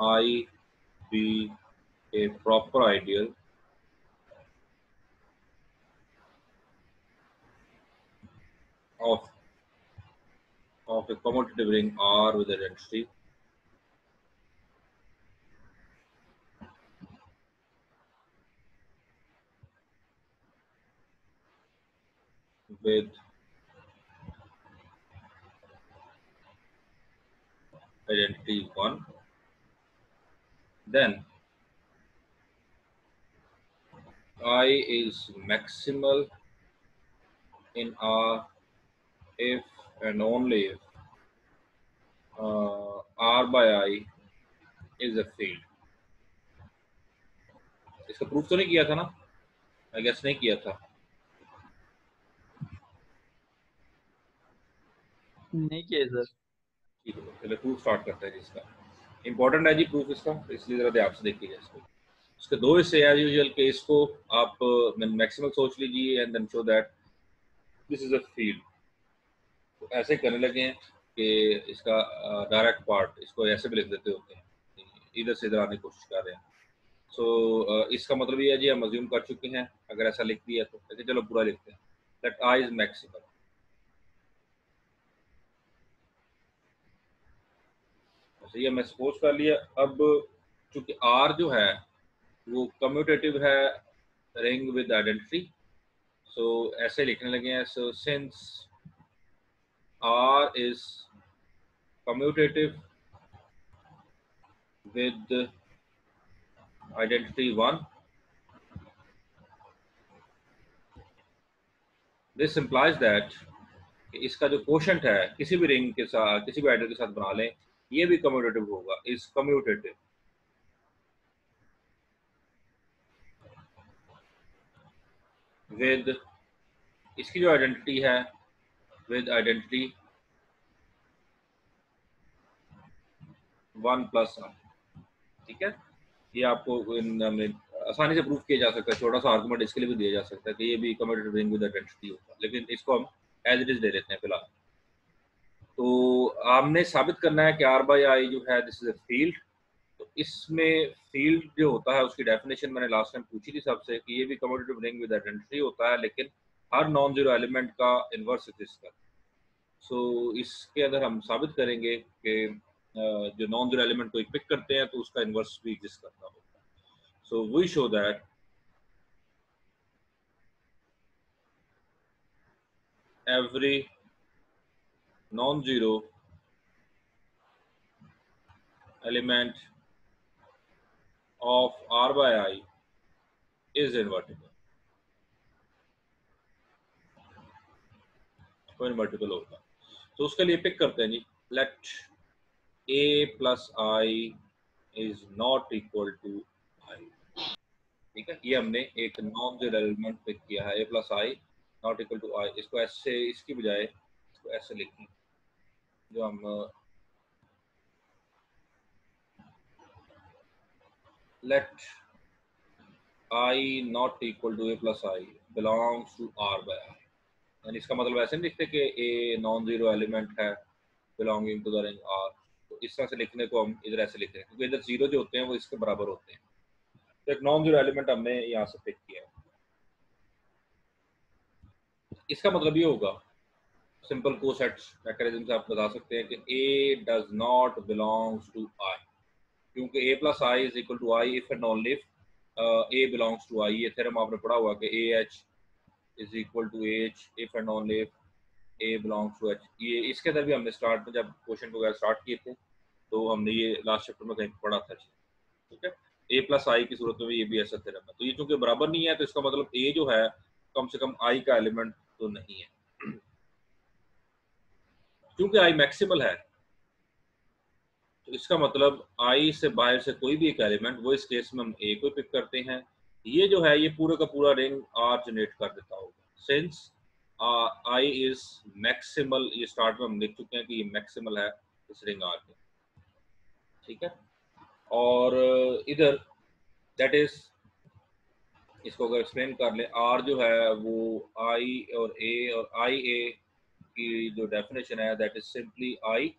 I be a proper ideal of a commutative ring R with identity with identity 1, then I is maximal in R if and only if R by I is a field. इसका proof तो नहीं किया था ना? I guess नहीं किया था. नहीं किया सर. ठीक है, पहले प्रूफ स्टार्ट करते हैं जिसका इंपॉर्टेंट है जी प्रूफ इसका, इसलिए जरा ध्यान से देखिए इसको. इसके दो हिस्से एज यूजुअल के, इसको आप मैक्सिमल सोच लीजिए and then show that this is a field. तो ऐसे करने लगे हैं कि इसका डायरेक्ट पार्ट इसको ऐसे भी लिख देते होते हैं, इधर से इधर आने की कोशिश कर रहे हैं. सो इसका मतलब ये है जी, हम अज्यूम कर चुके हैं अगर ऐसा लिख दिया तो. लेकिन चलो पूरा लिखते हैं दैट आई इज मैक्सिमल. ऐसे ही हमने सपोज कर लिया. अब चूंकि आर जो है वो कम्यूटेटिव है रिंग विद आइडेंटिटी, सो ऐसे लिखने लगे हैं. So since R is commutative with identity 1, this implies that इसका जो कोशेंट है किसी भी रिंग के साथ, किसी भी आइडल के साथ बना लें, ये भी कम्यूटेटिव होगा, इज कम्यूटेटिव विद इसकी जो आइडेंटिटी है विद आइडेंटिटी 1 प्लस आर. ठीक है, ये आपको आसानी से प्रूफ किया जा सकता है. छोटा सा आर्गुमेंट इसके लिए भी दिया जा सकता है कि ये भी कम्यूटेटिव रिंग विद आइडेंटिटी होगा, लेकिन इसको हम एज इट इज ले लेते हैं फिलहाल. तो हमने साबित करना है कि आर बाई आई जो है दिस इज अ फील्ड. तो इसमें फील्ड जो होता है उसकी डेफिनेशन मैंने लास्ट टाइम पूछी थी सबसे कि ये भी कम्यूटेटिव रिंग विद आइडेंटिटी होता है, लेकिन हर नॉन जीरो एलिमेंट का इनवर्स एग्जिस्ट करता है. सो इसके अंदर हम साबित करेंगे कि जो नॉन जीरो एलिमेंट को पिक करते हैं तो उसका इनवर्स भी एग्जिस्ट करता होगा. So we show that every non-zero element of R by I is invertible. तो इनवर्टिबल होगा. तो उसके लिए पिक करते हैं जी, let a plus I is not equal to I. ठीक है, ये हमने एक नॉन जीरो एलिमेंट पिक किया है, a plus I not equal to I. इसको ऐसे, इसकी बजाय इसको ऐसे लिखें जो हम let I not equal to a plus I belongs to R by I. यानी इसका मतलब ऐसे नहीं लिखते कि ए नॉन जीरो एलिमेंट है belonging to the ring R. तो इस तरह से लिखने को हम इधर ऐसे लिख रहे हैं क्योंकि इधर जीरो जो होते हैं वो इसके बराबर होते हैं. तो एक नॉन जीरो एलिमेंट हमने यहाँ से पिक किया है. इसका मतलब ये होगा, सिंपल कोसेट मैकेनिज्म से आप बता सकते हैं कि A does not belongs to I, क्योंकि A plus I is equal to I if and only if A belongs to I. ये थ्योरम आपने पढ़ा हुआ कि A H is equal to H if and only if A belongs to H. ये इसके अंदर भी हमने स्टार्ट में जब क्वेश्चन वगैरह स्टार्ट किए थे तो हमने ये लास्ट चैप्टर में कहीं पढ़ा था. ठीक है, ए प्लस आई की सूरत में ये भी ऐसा थ्योरम है. तो ये चूंकि बराबर नहीं है तो इसका मतलब ए जो है कम से कम आई का एलिमेंट तो नहीं है. क्योंकि आई मैक्सिमल है तो इसका मतलब आई से बाहर से कोई भी एक एलिमेंट, वो इस केस में हम ए को पिक करते हैं, ये जो है ये पूरा का पूरा रिंग आर जनरेट कर देता होगा. सिंस आई इज मैक्सिमल, ये स्टार्ट में हम देख चुके हैं कि ये मैक्सिमल है इस रिंग आर के. ठीक है, और इधर दैट इज, इसको अगर एक्सप्लेन कर ले, आर जो है वो आई और आई ए की जो डेफिनेशन है that is simply I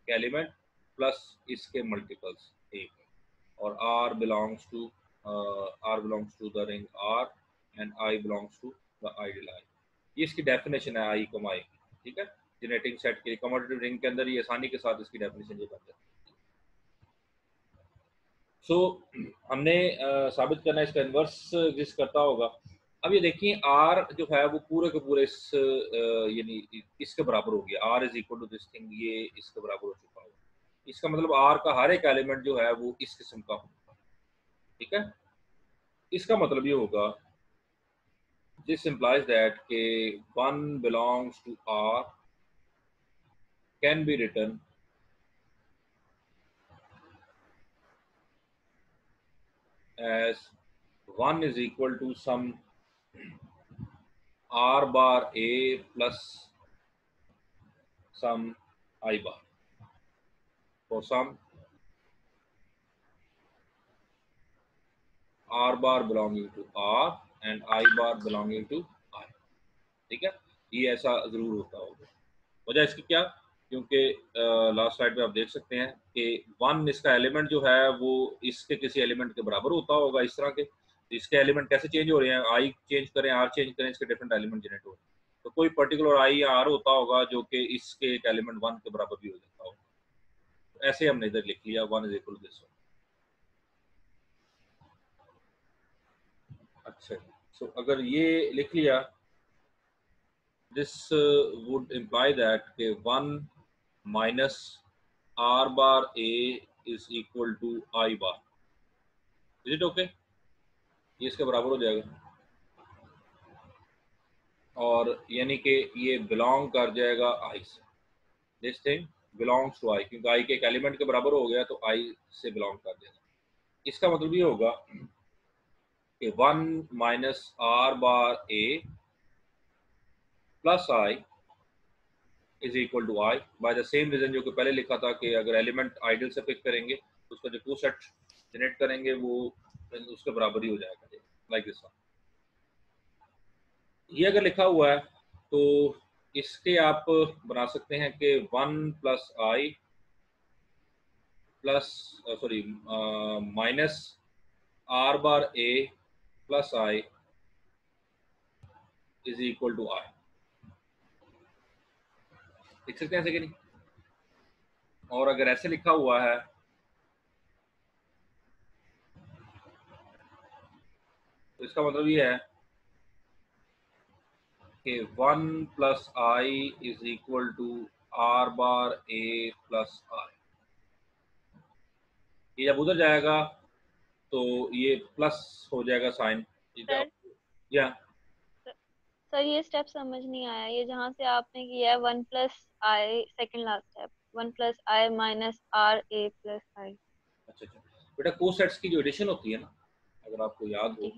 element plus इसके मल्टीपल्स एक. और R belongs to the ring R and I belongs to the ideal I। ये इसकी डेफिनेशन है I, I की, ठीक है। जेनेटिक सेट के कम्यूटेटिव रिंग के अंदर ये आसानी के साथ इसकी डेफिनेशन ये बन जाती है। सो हमने साबित करना है इसका इन्वर्स एग्जिस्ट करता होगा। अब ये देखिए R जो है वो पूरे के पूरे इस यानी इसके बराबर हो गया, R is equal to this thing, ये इसके बराबर हो चुका होगा। इसका मतलब R का हर एक एलिमेंट जो है वो इस किस्म का होगा, ठीक है। इसका मतलब ये होगा, दिस implies that के 1 belongs to R can be written as 1 is equal to some R bar A plus some I bar for some R bar belonging to R and I bar belonging to I, ठीक है। ये ऐसा जरूर होता होगा। वजह इसकी क्या, क्योंकि लास्ट स्लाइड पे आप देख सकते हैं कि 1 इसका एलिमेंट जो है वो इसके किसी एलिमेंट के बराबर होता होगा इस तरह के। इसके एलिमेंट कैसे चेंज हो रहे हैं, आई चेंज करें आर चेंज करें, इसके डिफरेंट एलिमेंट जनरेट हो रहे हैं। तो कोई पर्टिकुलर आई या आर होता होगा जो कि इसके एक एलिमेंट 1 के बराबर भी हो जाता होगा। तो ऐसे हमने इधर लिख लिया 1 इज इक्वल टू दिस। अच्छा, सो अगर ये लिख लिया, this would imply that 1 minus R bar A is equal to I bar, is it okay? ये इसके बराबर हो जाएगा और यानी कि ये बिलोंग कर जाएगा I से, this thing belongs to I, क्योंकि I के एक एलिमेंट के बराबर हो गया तो I से बिलोंग कर जाएगा। इसका मतलब ये होगा कि 1 minus R bar A plus I is equal to I, by the same reason जो कि पहले लिखा था कि अगर एलिमेंट आइडियल से पिक करेंगे तो उसका जो कोसेट जनरेट करेंगे वो उसके बराबर ही हो जाएगा, लाइक दिस वन। ये अगर लिखा हुआ है तो इसके आप बना सकते हैं कि 1 plus I plus sorry minus R bar A plus I is equal to I, लिख सकते हैं ऐसे कि नहीं। और अगर ऐसे लिखा हुआ है तो इसका मतलब ये है कि 1 plus I is equal to R bar A plus I. ये जब उधर जाएगा तो ये प्लस हो जाएगा साइन, या सर ये स्टेप समझ नहीं आया, ये जहाँ से आपने किया है 1 plus I, second last step 1 plus I minus R A plus I. अच्छा बेटा, कोसेट्स की जो एडिशन होती है ना, अगर आपको याद हो,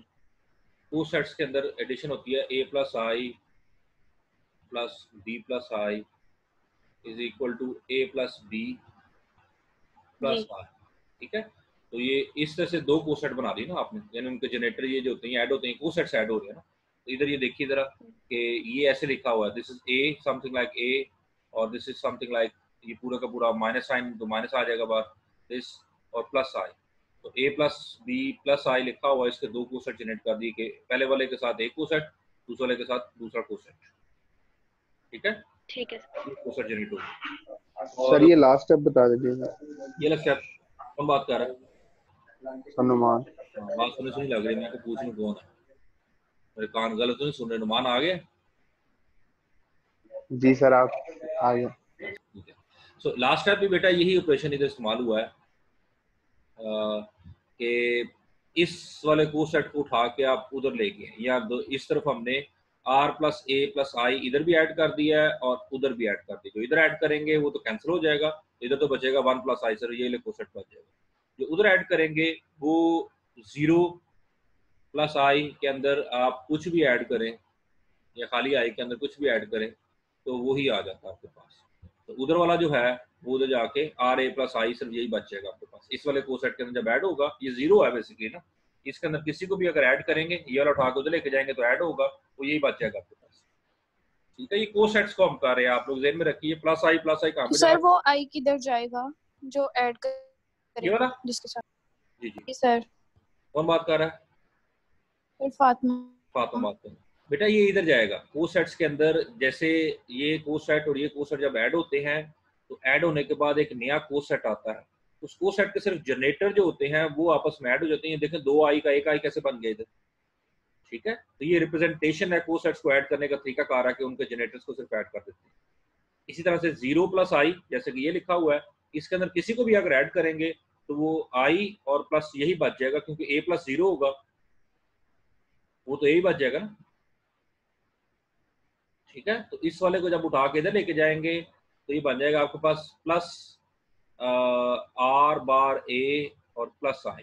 कोसेट्स के अंदर एडिशन होती है a plus I plus B plus I is equal to a plus B plus I, ठीक है। तो ये इस तरह से दो कोसेट बना दी ना आपने, यानी उनके जनरेटर ये जो होते हैं ऐड होते हैं, कोसेट्स ऐड हो रहे हैं ना। तो इधर ये देखिए जरा कि ये ऐसे लिखा हुआ है, this is a something like a और दिस इज समथिंग लाइक, ये पूरा का पूरा माइनस साइन तो माइनस आ जाएगा बाहर, दिस और प्लस आई। तो a प्लस बी प्लस आई लिखा हुआ है, इसके दो कोसेट जनरेट कर दिए कि पहले वाले के साथ एक कोसेट, दूसरे वाले के साथ दूसरा कोसेट, ठीक है। ठीक है कोसेट जनरेट हो। सर ये लास्ट स्टेप बता दीजिएगा। ये लास्ट स्टेप कौन बात कर रहा है? अनुमान। बात सुनने से नहीं लग रही, मैं तो पूछ लूं कौन है, मेरे कान गलत तो नहीं सुन रहे। नुमान आ गए? जी सर आप आ गए। सो लास्ट स्टेप भी बेटा यही ऑपरेशन इधर इस्तेमाल हुआ है कि इस वाले कोसेट को उठा के आप उधर ले गए, या इस तरफ हमने r प्लस ए प्लस आई इधर भी ऐड कर दिया है और उधर भी ऐड कर दिया। जो इधर ऐड करेंगे वो तो कैंसिल हो जाएगा, इधर तो बचेगा 1 प्लस आई, सर ये कोसेट बच जाएगा। जो उधर ऐड करेंगे वो 0 प्लस आई के अंदर आप कुछ भी ऐड करें या खाली आई के अंदर कुछ भी ऐड करें तो वो ही आ जाता है आपके पास। तो उधर वाला जो है वो उधर जाके आर ए प्लस आई, सिर्फ यही बच जाएगा आपके पास। इस वाले कोसेट के अंदर जब ऐड होगा, ये 0 है बेसिकली ना, इसके अंदर किसी को भी अगर ऐड करेंगे, ये वाला उठा के उधर लेके जाएंगे तो ऐड होगा, वो यही बच जाएगा आपके पास, ठीक है। ये कोसेट्स को हम कर रहे हैं, आप लोग ज़हन में रखिए। प्लस आई कहां पे सर वो आई किधर जाएगा जो ऐड करेंगे ये वाला? जिसके साथ? जी जी सर। कौन बात कर रहा है? सर फातिमा। फातिमा बात कर। बेटा ये इधर जाएगा कोसेट्स के अंदर, जैसे ये कोसेट और ये कोसेट जब ऐड होते हैं तो ऐड होने के बाद एक नया कोसेट आता है। उस कोसेट के सिर्फ जनरेटर जो होते हैं वो आपस में ऐड हो जाते हैं। देखें 2 आई का 1 आई कैसे बन गया इधर, ठीक है। तो ये रिप्रेजेंटेशन है कोसेट्स को ऐड करने का तरीका कार है कि उनके जनरेटर्स को सिर्फ ऐड कर देते हैं। इसी तरह से 0 प्लस आई, जैसे कि ये लिखा हुआ है, इसके अंदर किसी को भी अगर ऐड करेंगे तो वो आई और प्लस यही बच जाएगा, क्योंकि a प्लस 0 होगा वो तो यही बच जाएगा ना, ठीक है। तो इस वाले को जब उठा के इधर लेके जाएंगे तो ये बन जाएगा आपके पास प्लस आर बार ए और प्लस आई,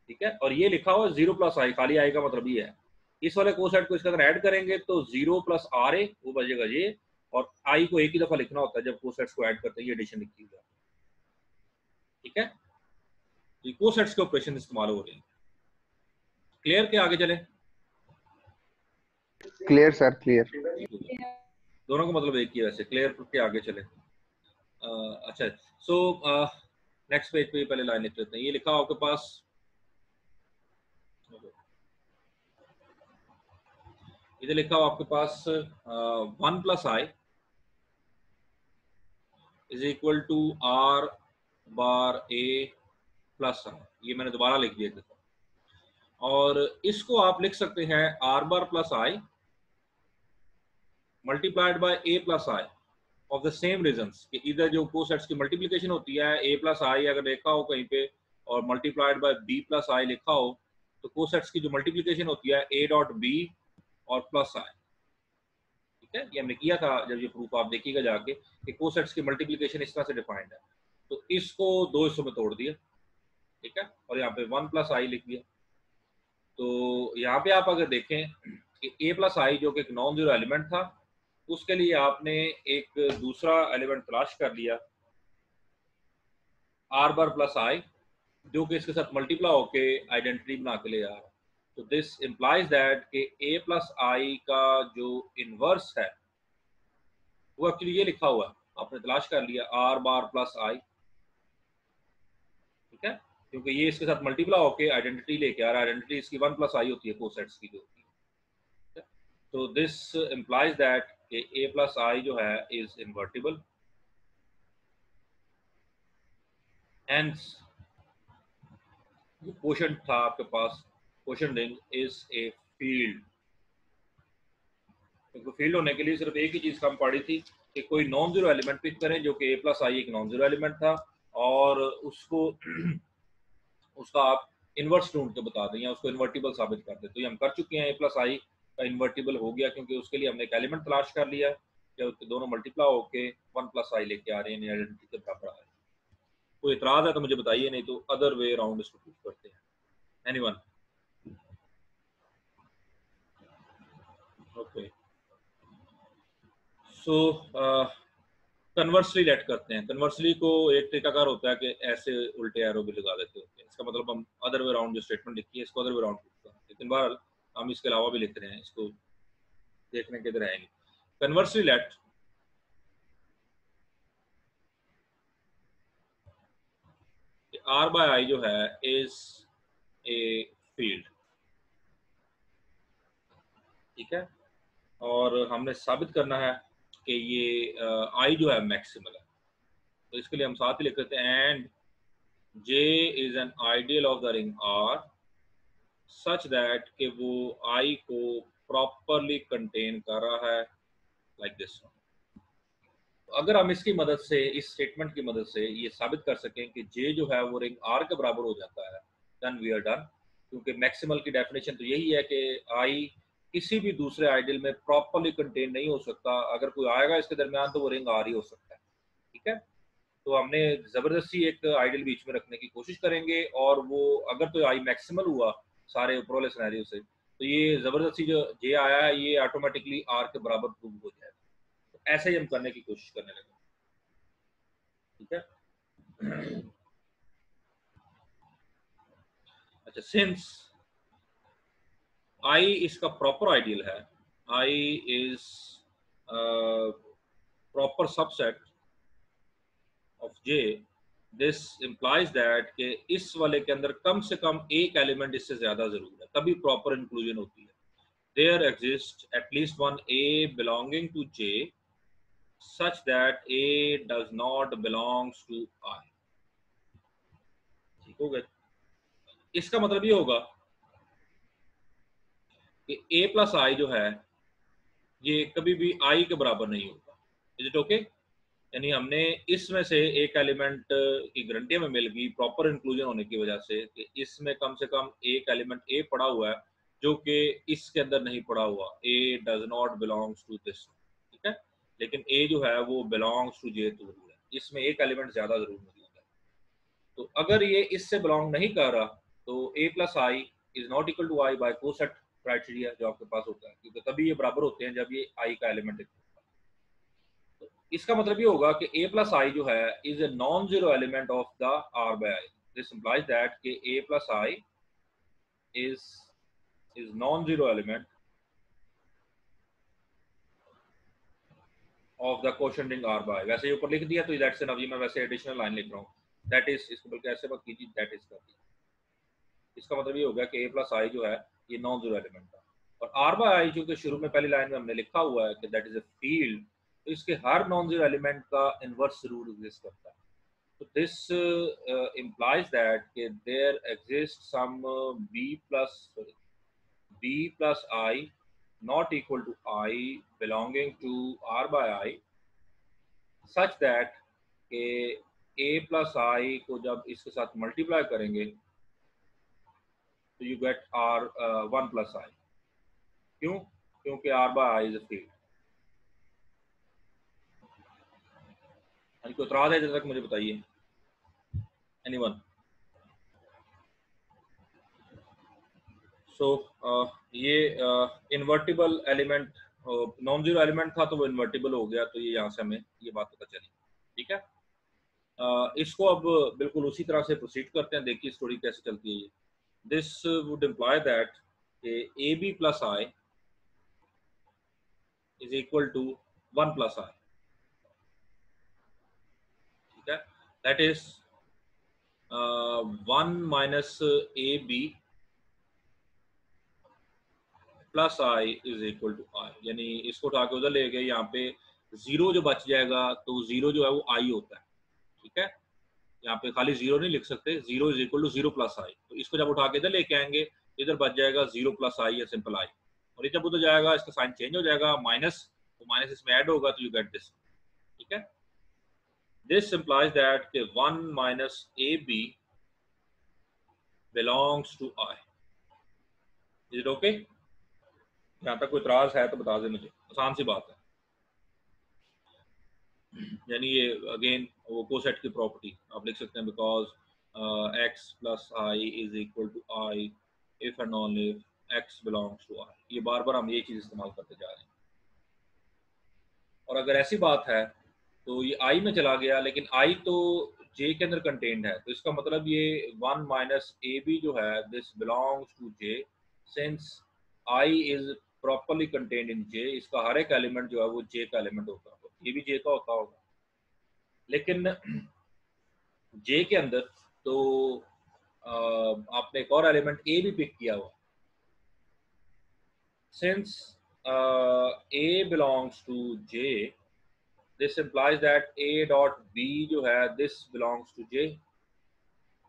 ठीक है। और ये लिखा हुआ 0 प्लस आई, खाली आई का मतलब ये है। इस वाले कोसेट को इसके अंदर ऐड करेंगे तो 0 प्लस आर ए वो बचेगा ये, और आई को एक ही दफा लिखना होता है जब कोसेट्स को ऐड करते हैं, ये एडिशन लिखी हुई है, ठीक है। ये कोसेट्स के ऑपरेशन इस्तेमाल हो रहे हैं। क्लियर के आगे चले? Clear sir, clear. दोनों का मतलब एक ही है वैसे। क्लियर के आगे चले। अच्छा, सो नेक्स्ट पेज पे पहले लाइन लिख लेते हैं। ये लिखा आपके पास, इधर लिखा हो आपके पास 1 plus I is equal to R bar A plus I. ये मैंने दोबारा लिख दिया था। और इसको आप लिख सकते हैं are bar plus I multiplied by A plus I of the same reasons, कि इधर जो कोसेट्स की मल्टीप्लिकेशन होती है ए प्लस आई अगर लिखा हो कहीं पे और मल्टीप्लाइड बाय बी प्लस आई लिखा हो, तो कोसेट्स की जो मल्टीप्लिकेशन होती है ए डॉट बी और प्लस आई, ठीक है। ये हमने किया था जब ये प्रूफ आप देखिएगा जाके कि कोसेट्स की मल्टीप्लिकेशन इस तरह से डिफाइंड है। तो इसको 2 हिस्सों में तोड़ दिया, ठीक है, और यहाँ पे 1 प्लस आई लिख दिया। तो यहाँ पे आप अगर देखें कि ए प्लस आई जो कि एक नॉन जीरो एलिमेंट था, उसके लिए आपने एक दूसरा एलिमेंट तलाश कर लिया आर बार प्लस आई, जो कि इसके साथ मल्टीप्लाई होके आइडेंटिटी बना के ले आ रहा है। तो दिस इंप्लाइज दैट कि ए प्लस आई का जो इनवर्स है वो एक्चुअली ये लिखा हुआ है, आपने तलाश कर लिया आर बार प्लस आई, ठीक है, क्योंकि ये इसके साथ मल्टीप्लाई होके आइडेंटिटी लेके आ रहा है। आइडेंटिटी इसकी 1 प्लस आई होती है कोसेट्स की जो होती है। तो दिस इंप्लाइज दैट कि ए प्लस आई जो है इज इन्वर्टिबल, हेंस जो क्वोशंट था आपके पास, quotient ring is a field. क्योंकि फील्ड होने के लिए सिर्फ एक ही चीज कम पड़ी थी कि कोई नॉन जीरो एलिमेंट पिक करें, जो कि ए प्लस आई एक नॉन जीरो एलिमेंट था, और उसको उसका आप इन्वर्स ढूंढ के बता दें या उसको इन्वर्टिबल साबित कर दें। तो ये हम कर चुके हैं, ए प्लस आई का इन्वर्टिबल हो गया, क्योंकि उसके लिए हमने एक एलिमेंट तलाश कर लिया जब दोनों मल्टीप्लाई होके 1 प्लस आई लेके आ रहे हैं, आइडेंटिटी के बराबर आ रहे हैं। कोई इतराज है तो मुझे बताइए, नहीं तो अदर वे अराउंड इसको प्रूफ करते हैं। एनीवन? ओके, सो कन्वर्सली लेट करते हैं। कन्वर्सली को एक तरीकाकार होता है कि ऐसे उल्टे एरो भी लगा देते होते हैं। इसका मतलब हम अदर वे अराउंड जो स्टेटमेंट लिखी है इसको अदर वे अराउंड प्रूफ करते हैं, लेकिन बहरहाल हम इसके अलावा भी लिख रहे हैं, इसको देखने के इधर आएंगे। कन्वर्सली लेट आर बाय आई जो है इज ए फील्ड, ठीक है, और हमने साबित करना है कि ये आई जो है मैक्सिमल है। तो इसके लिए हम साथ ही लिख देते हैं and J is an ideal of the ring R such that कि वो I को प्रॉपरली कंटेन कर रहा है, लाइक दिस। अगर हम इसकी मदद से, इस स्टेटमेंट की मदद से ये साबित कर सकें कि J जो है वो रिंग R के बराबर हो जाता है, देन वी आर डन। क्योंकि मैक्सिमल की डेफिनेशन तो यही है कि I किसी भी दूसरे आइडियल में प्रॉपरली कंटेन नहीं हो सकता। अगर कोई आएगा इसके दरमियान तो वो रिंग R ही हो सकता है, ठीक है। तो हमने जबरदस्ती एक आइडियल बीच में रखने की कोशिश करेंगे, और वो अगर तो आई मैक्सिमल हुआ सारे ऊपर वाले सिनेरियो से, तो ये जबरदस्ती जो जे आया है ये ऑटोमेटिकली आर के बराबर प्रूव हो जाएगा। तो ऐसे ही हम करने की कोशिश करने लगे, ठीक है। अच्छा, सिंस आई इसका प्रॉपर आइडियल है, I is proper subset of J, this implies that कि इस वाले के अंदर कम से कम एक एलिमेंट इससे ज्यादा जरूर है, तभी प्रॉपर इंक्लूजन होती है. There exist at least one A belonging to J such that A does not belongs to I. ठीक हो गया. इसका मतलब ये होगा कि A प्लस आई जो है ये कभी भी I के बराबर नहीं होगा. Is it okay? यानी हमने इसमें से एक एलिमेंट की गारंटी हमें मिल गई प्रॉपर इंक्लूजन होने की वजह से कि इसमें कम से कम एक एलिमेंट A पड़ा हुआ है जो कि इसके अंदर नहीं पड़ा हुआ. A does not belongs to this. ठीक है, लेकिन A जो है वो belongs to J तो जरूर है, इसमें एक एलिमेंट ज्यादा जरूर मौजूद है. तो अगर ये इससे बिलोंग नहीं कर रहा तो A plus I is not equal to I by coset criteria जो आपके पास होता है, क्योंकि तभी ये बराबर होते हैं जब ये I का एलिमेंट है. तो इसका मतलब ये होगा कि A प्लस आई जो है is a non zero element of the R by I. This implies that कि A plus I is non-zero element of the quotient ring R by. वैसे ये ऊपर लिख दिया तो दैट से नवी मैं वैसे एडिशनल लाइन लिख रहा हूँ. दैट इज, इसको बल्कि ऐसे मत कीजिए, दैट इज कर दी. इसका मतलब ये हो गया कि A प्लस आई जो है ये नॉन जीरो एलिमेंट था. और R बाय आई जो कि शुरू में पहली लाइन में हमने लिखा हुआ है कि दैट इज ए फील्ड, तो इसके हर नॉन जीरो एलिमेंट का इनवर्स जरूर एग्जिस्ट करता है. So this implies that there exists some B plus I not equal to I belonging to R by I such that A plus I को जब इसके साथ मल्टीप्लाई करेंगे तो you get R 1 plus I. क्यों? क्योंकि R by I is a field. कोई इतराज है जब तक मुझे बताइए. Anyone? So ये invertible element non zero element था तो वो इन्वर्टिबल हो गया, तो ये यहाँ से हमें ये बात पता चली. ठीक है, इसको अब बिल्कुल उसी तरह से प्रोसीड करते हैं. देखिए स्टोरी कैसे चलती है. This would imply that A B plus I is equal to 1 plus I. ठीक है, that is 1 minus A B plus I is equal to I. यानी इसको उठा के उधर ले गए, यहाँ पे जीरो जो बच जाएगा तो जीरो जो है वो आई होता है. ठीक है, यहाँ पे खाली जीरो नहीं लिख सकते, zero is equal to zero plus I. तो इसको जब उठा के इधर लेके आएंगे इधर बच जाएगा जीरो प्लस आई या सिंपल आई. और ये जब उधर जाएगा इसका साइन चेंज हो जाएगा माइनस, तो माइनस इसमें ऐड होगा तो यू गेट दिस. ठीक है, this implies that 1 minus A B belongs to I. Is it okay? यहाँ तक कोई इतराज है तो बता दे मुझे, आसान सी बात है. यानी ये अगेन वो कोसेट की प्रॉपर्टी आप लिख सकते हैं, because X plus I is equal to I if and only if X belongs to I. ये बार बार हम ये चीज इस्तेमाल करते जा रहे हैं. और अगर ऐसी बात है तो ये आई में चला गया, लेकिन आई तो जे के अंदर कंटेन्ड है, तो इसका मतलब ये 1 माइनस ए बी जो है this belongs to J. Since I is properly contained in J, इसका हर एक एलिमेंट जो है वो जे का एलिमेंट होता है, ये भी जे का होता होगा. लेकिन जे के अंदर तो आपने एक और एलिमेंट ए भी पिक किया हुआ. Since A belongs to J, this implies that A dot B जो है दिस बिलोंग्स टू जे.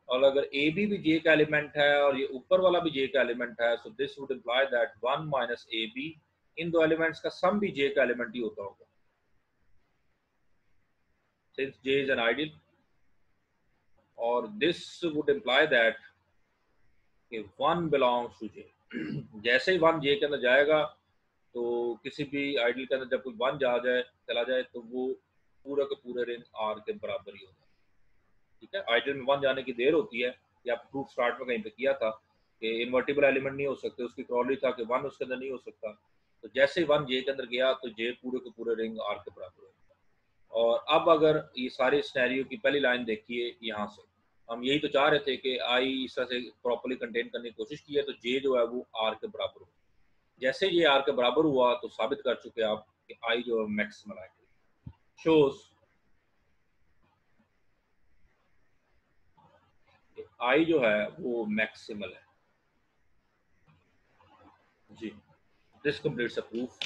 और अगर ए बी भी जे का एलिमेंट है और ये ऊपर वाला भी जे का एलिमेंट है, so this would imply that 1 minus A B, इन दो एलिमेंट्स का सम भी जे का एलिमेंट ही होता होगा. Since J is an ideal, or this would imply that one belongs to J. जैसे ही वन J के अंदर जाएगा तो किसी भी आइडियल के अंदर जब कोई वन जा जाए चला जाए तो वो पूरा का पूरा रिंग R के बराबर ही होगा. ठीक है, आइडियल में वन जाने की देर होती है, या प्रूफ स्टार्ट में कहीं पे किया था कि इन्वर्टिबल एलिमेंट नहीं हो सकते, उसकी प्रॉपर्टी था कि वन उसके अंदर नहीं हो सकता. तो जैसे ही वन J के अंदर गया तो J पूरे के पूरे रिंग R के बराबर होगा. और अब अगर ये सारे सिनेरियो की पहली लाइन देखिए, यहाँ से हम यही तो चाह रहे थे कि आई इस तरह से प्रॉपर्ली कंटेन करने की कोशिश की है, तो जे जो है वो आर के बराबर हो. जैसे ये आर के बराबर हुआ तो साबित कर चुके आप कि आई जो है मैक्सिमल आई शोज आई जो है वो मैक्सिमल है जी। This completes a proof.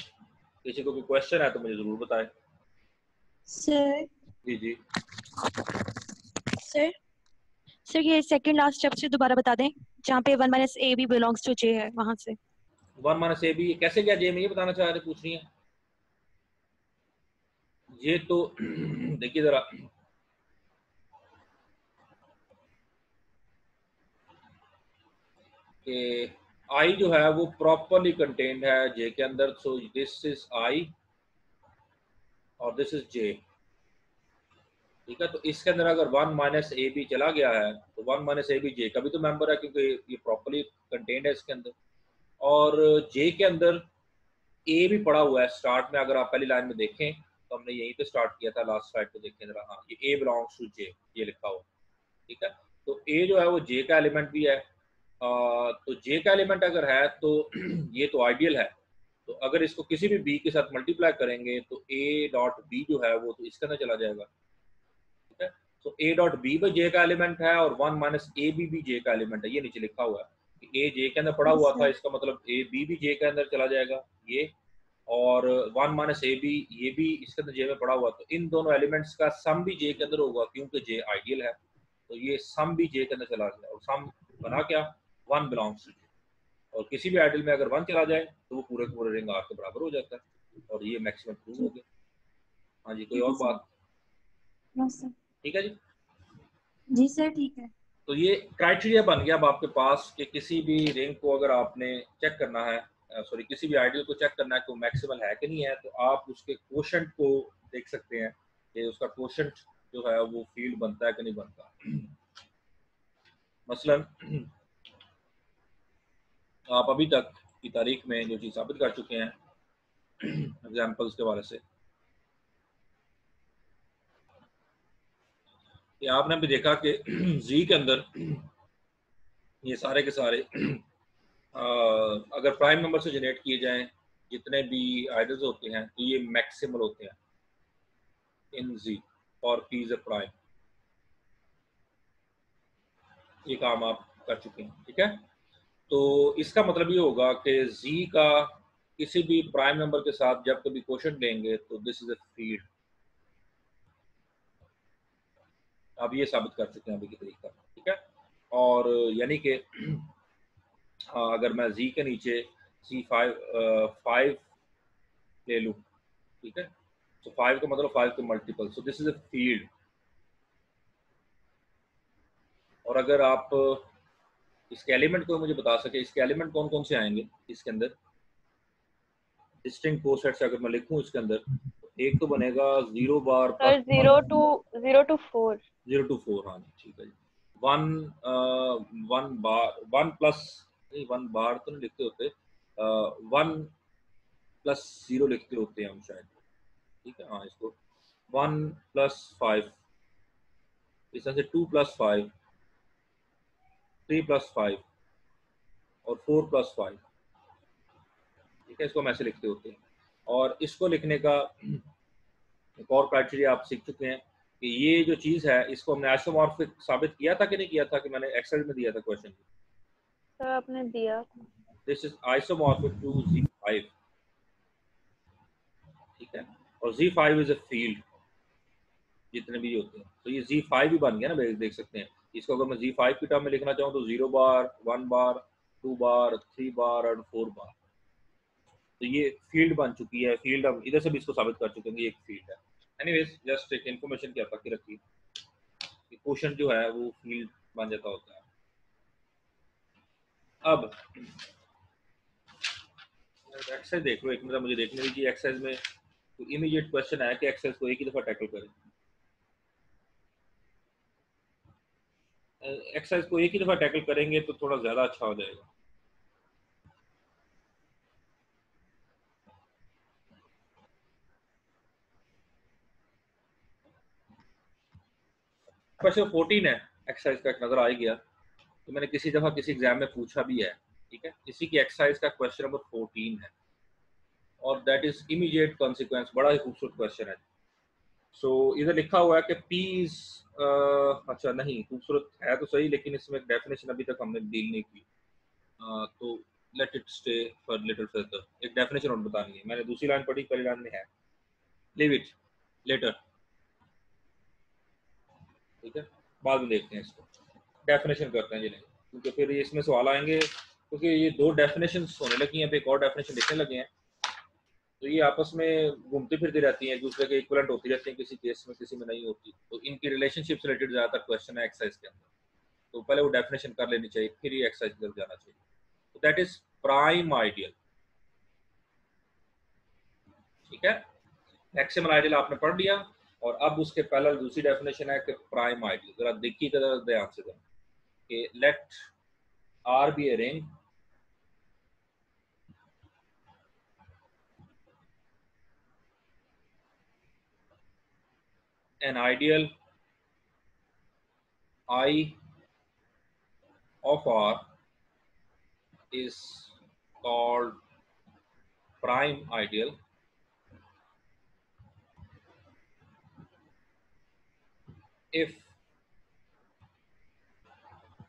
किसी को कोई क्वेश्चन है तो मुझे जरूर बताएं। सर जी जी सर सर ये सेकंड लास्ट स्टेप से दोबारा बता दें, जहाँ पे 1 minus A B belongs to J है, वहां से। 1 माइनस ए बी कैसे गया जे में, ये बताना चाह रहे, पूछ रही हैं ये तो देखिए जरा, कि आई जो है वो प्रॉपरली कंटेन्ड है जे के अंदर। सो दिस इज आई और दिस इज जे, ठीक है। तो इसके अंदर अगर 1 माइनस ए बी चला गया है तो 1 माइनस ए बी जे का भी तो मेंबर है, क्योंकि ये प्रॉपरली कंटेन्ड है इसके अंदर। और जे के अंदर ए भी पड़ा हुआ है स्टार्ट में। अगर आप पहली लाइन में देखें तो हमने यहीं पे स्टार्ट किया था, लास्ट स्लाइड पे देखें जरा। हाँ, ये ए बिलोंग्स टू जे, ये लिखा हुआ, ठीक है। तो ए जो है वो जे का एलिमेंट भी है। तो जे का एलिमेंट अगर है तो ये तो आइडियल है। तो अगर इसको किसी भी बी के साथ मल्टीप्लाई करेंगे तो ए डॉट बी जो है वो तो इसके अंदर चला जाएगा, ठीक है। तो ए डॉट बी भी जे का एलिमेंट है और 1 माइनस ए बी भी जे का एलिमेंट है। ये नीचे लिखा हुआ है कि ए जे के अंदर पड़ा हुआ था, इसका मतलब ए बी भी जे के अंदर चला जाएगा ये। और 1 माइनस ए बी ये भी इसके अंदर जे में पड़ा हुआ, तो इन दोनों एलिमेंट्स का सम भी जे के अंदर होगा, क्योंकि जे आइडियल है। तो ये सम भी जे के अंदर चला गया और सम बना क्या, 1 बिलोंग्स टू जे। और किसी भी आइडियल में अगर 1 चला जाए तो वो पूरे पूरे रिंग आर के बराबर हो जाता है और ये मैक्सिमम प्रूव हो गया। हाँ जी, कोई और बात? ठीक है जी। जी सर ठीक है। तो ये क्राइटेरिया बन गया अब आपके पास कि किसी भी रिंग को अगर आपने चेक करना है, सॉरी किसी भी आइडियल को चेक करना है कि वो मैक्सिमल है कि नहीं है, तो आप उसके कोशेंट को देख सकते हैं कि उसका कोशेंट जो है वो फील्ड बनता है कि नहीं बनता। मसलन आप अभी तक की तारीख में जो चीज़ साबित कर चुके हैं एग्जाम्पल्स के वाले से, कि आपने भी देखा कि जी के अंदर ये सारे के सारे अगर प्राइम नंबर से जनरेट किए जाएं जितने भी आइडल्स होते हैं तो ये मैक्सिमल होते हैं इन जी और पी इज अ प्राइम। ये काम आप कर चुके हैं, ठीक है। तो इसका मतलब ये होगा कि जी का किसी भी प्राइम नंबर के साथ जब कभी क्वोशंट लेंगे तो दिस इज अ फील्ड। आप ये साबित कर चुके हैं अभी की तरीका, ठीक है। और यानी कि अगर मैं जी के नीचे C5 ले लूँ, ठीक है, तो 5 का मतलब 5 के multiple, so this is a field. और अगर आप इसके एलिमेंट को मुझे बता सके, इसके एलिमेंट कौन कौन से आएंगे इसके अंदर, डिस्टिंक्ट कोसेट से अगर मैं लिखूं इसके अंदर, एक तो बनेगा 0 बार सर 0 to 4। 0 to 4, हाँ जी, ठीक है जी। 1 बार 1 प्लस, नहीं 1 बार तो नहीं लिखते होते, 1 प्लस 0 लिखते होते हैं हम शायद, ठीक है। हाँ, इसको 1 प्लस 5, इस तरह से 2 प्लस 5, 3 प्लस 5 और 4 प्लस 5, ठीक है। इसको हम ऐसे लिखते होते हैं। और इसको लिखने का एक और क्राइटेरिया आप सीख चुके हैं कि ये जो चीज़ है इसको हमने आइसोमॉर्फिक साबित किया था कि नहीं किया था, कि मैंने एक्सेल में दिया था क्वेश्चन। सर आपने दिया। This is isomorphic to Z5, ठीक है। और Z5 इज अ फील्ड जितने भी होते हैं, तो ये Z5 भी बन गया ना, देख सकते हैं। इसको अगर मैं Z5 की टर्म में लिखना चाहूँ तो 0 बार, 1 बार, 2 बार, 3 बार और 4 बार, तो ये फील्ड बन चुकी है। फील्ड हम इधर से भी इसको साबित कर चुके हैं, ये एक फील्ड है। एनीवेज, जस्ट एक इन्फॉर्मेशन क्या ताकि रखिए कि क्वेश्चन जो है वो फील्ड बन जाता होता है। अब एक्सरसाइज देख लो एक मिनट, मुझे देखने दीजिए। एक्सरसाइज में तो इमीडिएट क्वेश्चन है कि एक्सरसाइज को एक ही दफा टैकल करें। एक्सरसाइज को एक ही दफा टैकल करेंगे तो थोड़ा ज्यादा अच्छा हो जाएगा। क्वेश्चन 14 है एक्सरसाइज का, एक नजर आ ही गया, तो मैंने किसी दफा किसी एग्जाम में पूछा भी है, ठीक है। इसी की एक्सरसाइज का क्वेश्चन नंबर 14 है और दैट इज इमीडिएट कॉन्सिक्वेंस। बड़ा ही खूबसूरत क्वेश्चन है। सो इधर लिखा हुआ है कि P इज अच्छा नहीं, खूबसूरत है तो सही, लेकिन इसमें डेफिनेशन अभी तक हमने डील नहीं की, तो let it stay for little further. एक डेफिनेशन और बतानी है, मैंने दूसरी लाइन पढ़ी, पहली लाइन में है, लीव इट लेटर, ठीक है, बाद में देखते हैं इसको, डेफिनेशन करते हैं जिन्हें, क्योंकि फिर इसमें सवाल आएंगे, क्योंकि ये दो डेफिनेशन होने लगी हैं, एक और डेफिनेशन लिखने लगे हैं, तो ये आपस में घूमती फिरती रहती हैं, एक दूसरे के इक्विवेलेंट होती रहती हैं, किसी केस में किसी में नहीं होती, तो इनकी रिलेशनशिप से रिलेटेड ज़्यादातर क्वेश्चन है एक्सरसाइज के अंदर, तो पहले वो डेफिनेशन कर लेनी चाहिए, फिर ये एक्सरसाइज की तरफ जाना चाहिए। तो दैट इज प्राइम आइडियल, ठीक है, मैक्सिमम आइडियल आपने पढ़ लिया, और अब उसके पहले दूसरी डेफिनेशन है कि प्राइम आइडियल, जरा देखिए जरा ध्यान से कि let R be a ring an ideal I of R is called prime ideal if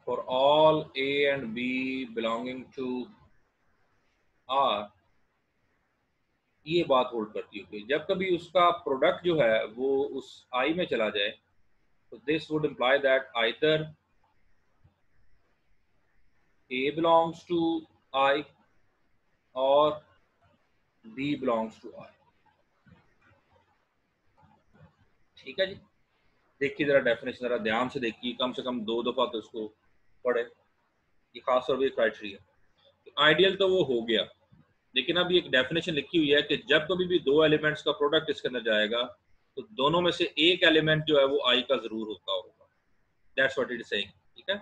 for all A and B belonging to R, ये बात होल्ड करती है कि जब कभी उसका प्रोडक्ट जो है वो उस I में चला जाए, तो this would imply that either A belongs to I और B belongs to I, ठीक है जी। देखिए जरा डेफिनेशन जरा ध्यान से देखिए, कम से कम 2 दफा तो इसको पढ़े, ये खास तौर पर क्राइटेरिया। आइडियल तो वो हो गया, लेकिन अब एक डेफिनेशन लिखी हुई है कि जब कभी भी दो एलिमेंट्स का प्रोडक्ट इसके अंदर जाएगा, तो दोनों में से एक एलिमेंट जो है वो आई का जरूर होगा, that's what it is saying, ठीक है।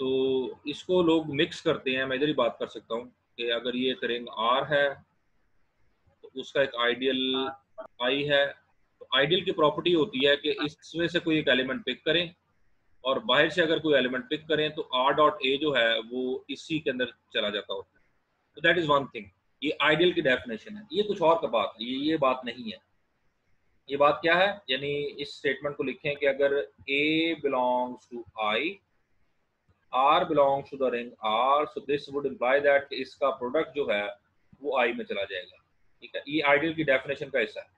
तो इसको लोग मिक्स करते हैं, मैं इधर ही बात कर सकता हूँ कि अगर ये एक रिंग आर है तो उसका एक आइडियल आई है, तो आइडियल की प्रॉपर्टी होती है कि इसमें से कोई एक एलिमेंट पिक करें, और बाहर से अगर कोई एलिमेंट पिक करें तो आर डॉट ए जो है वो इसी के अंदर चला जाता होता है, तो दैट इज वन थिंग, ये आइडियल की डेफिनेशन है। ये कुछ और का बात है, ये बात नहीं है। ये बात क्या है, यानी इस स्टेटमेंट को लिखें कि अगर A belongs to I, R belongs to the ring R, so this would imply that इसका प्रोडक्ट जो है वो I में चला जाएगा, ठीक है। ये आइडियल की डेफिनेशन का हिस्सा है।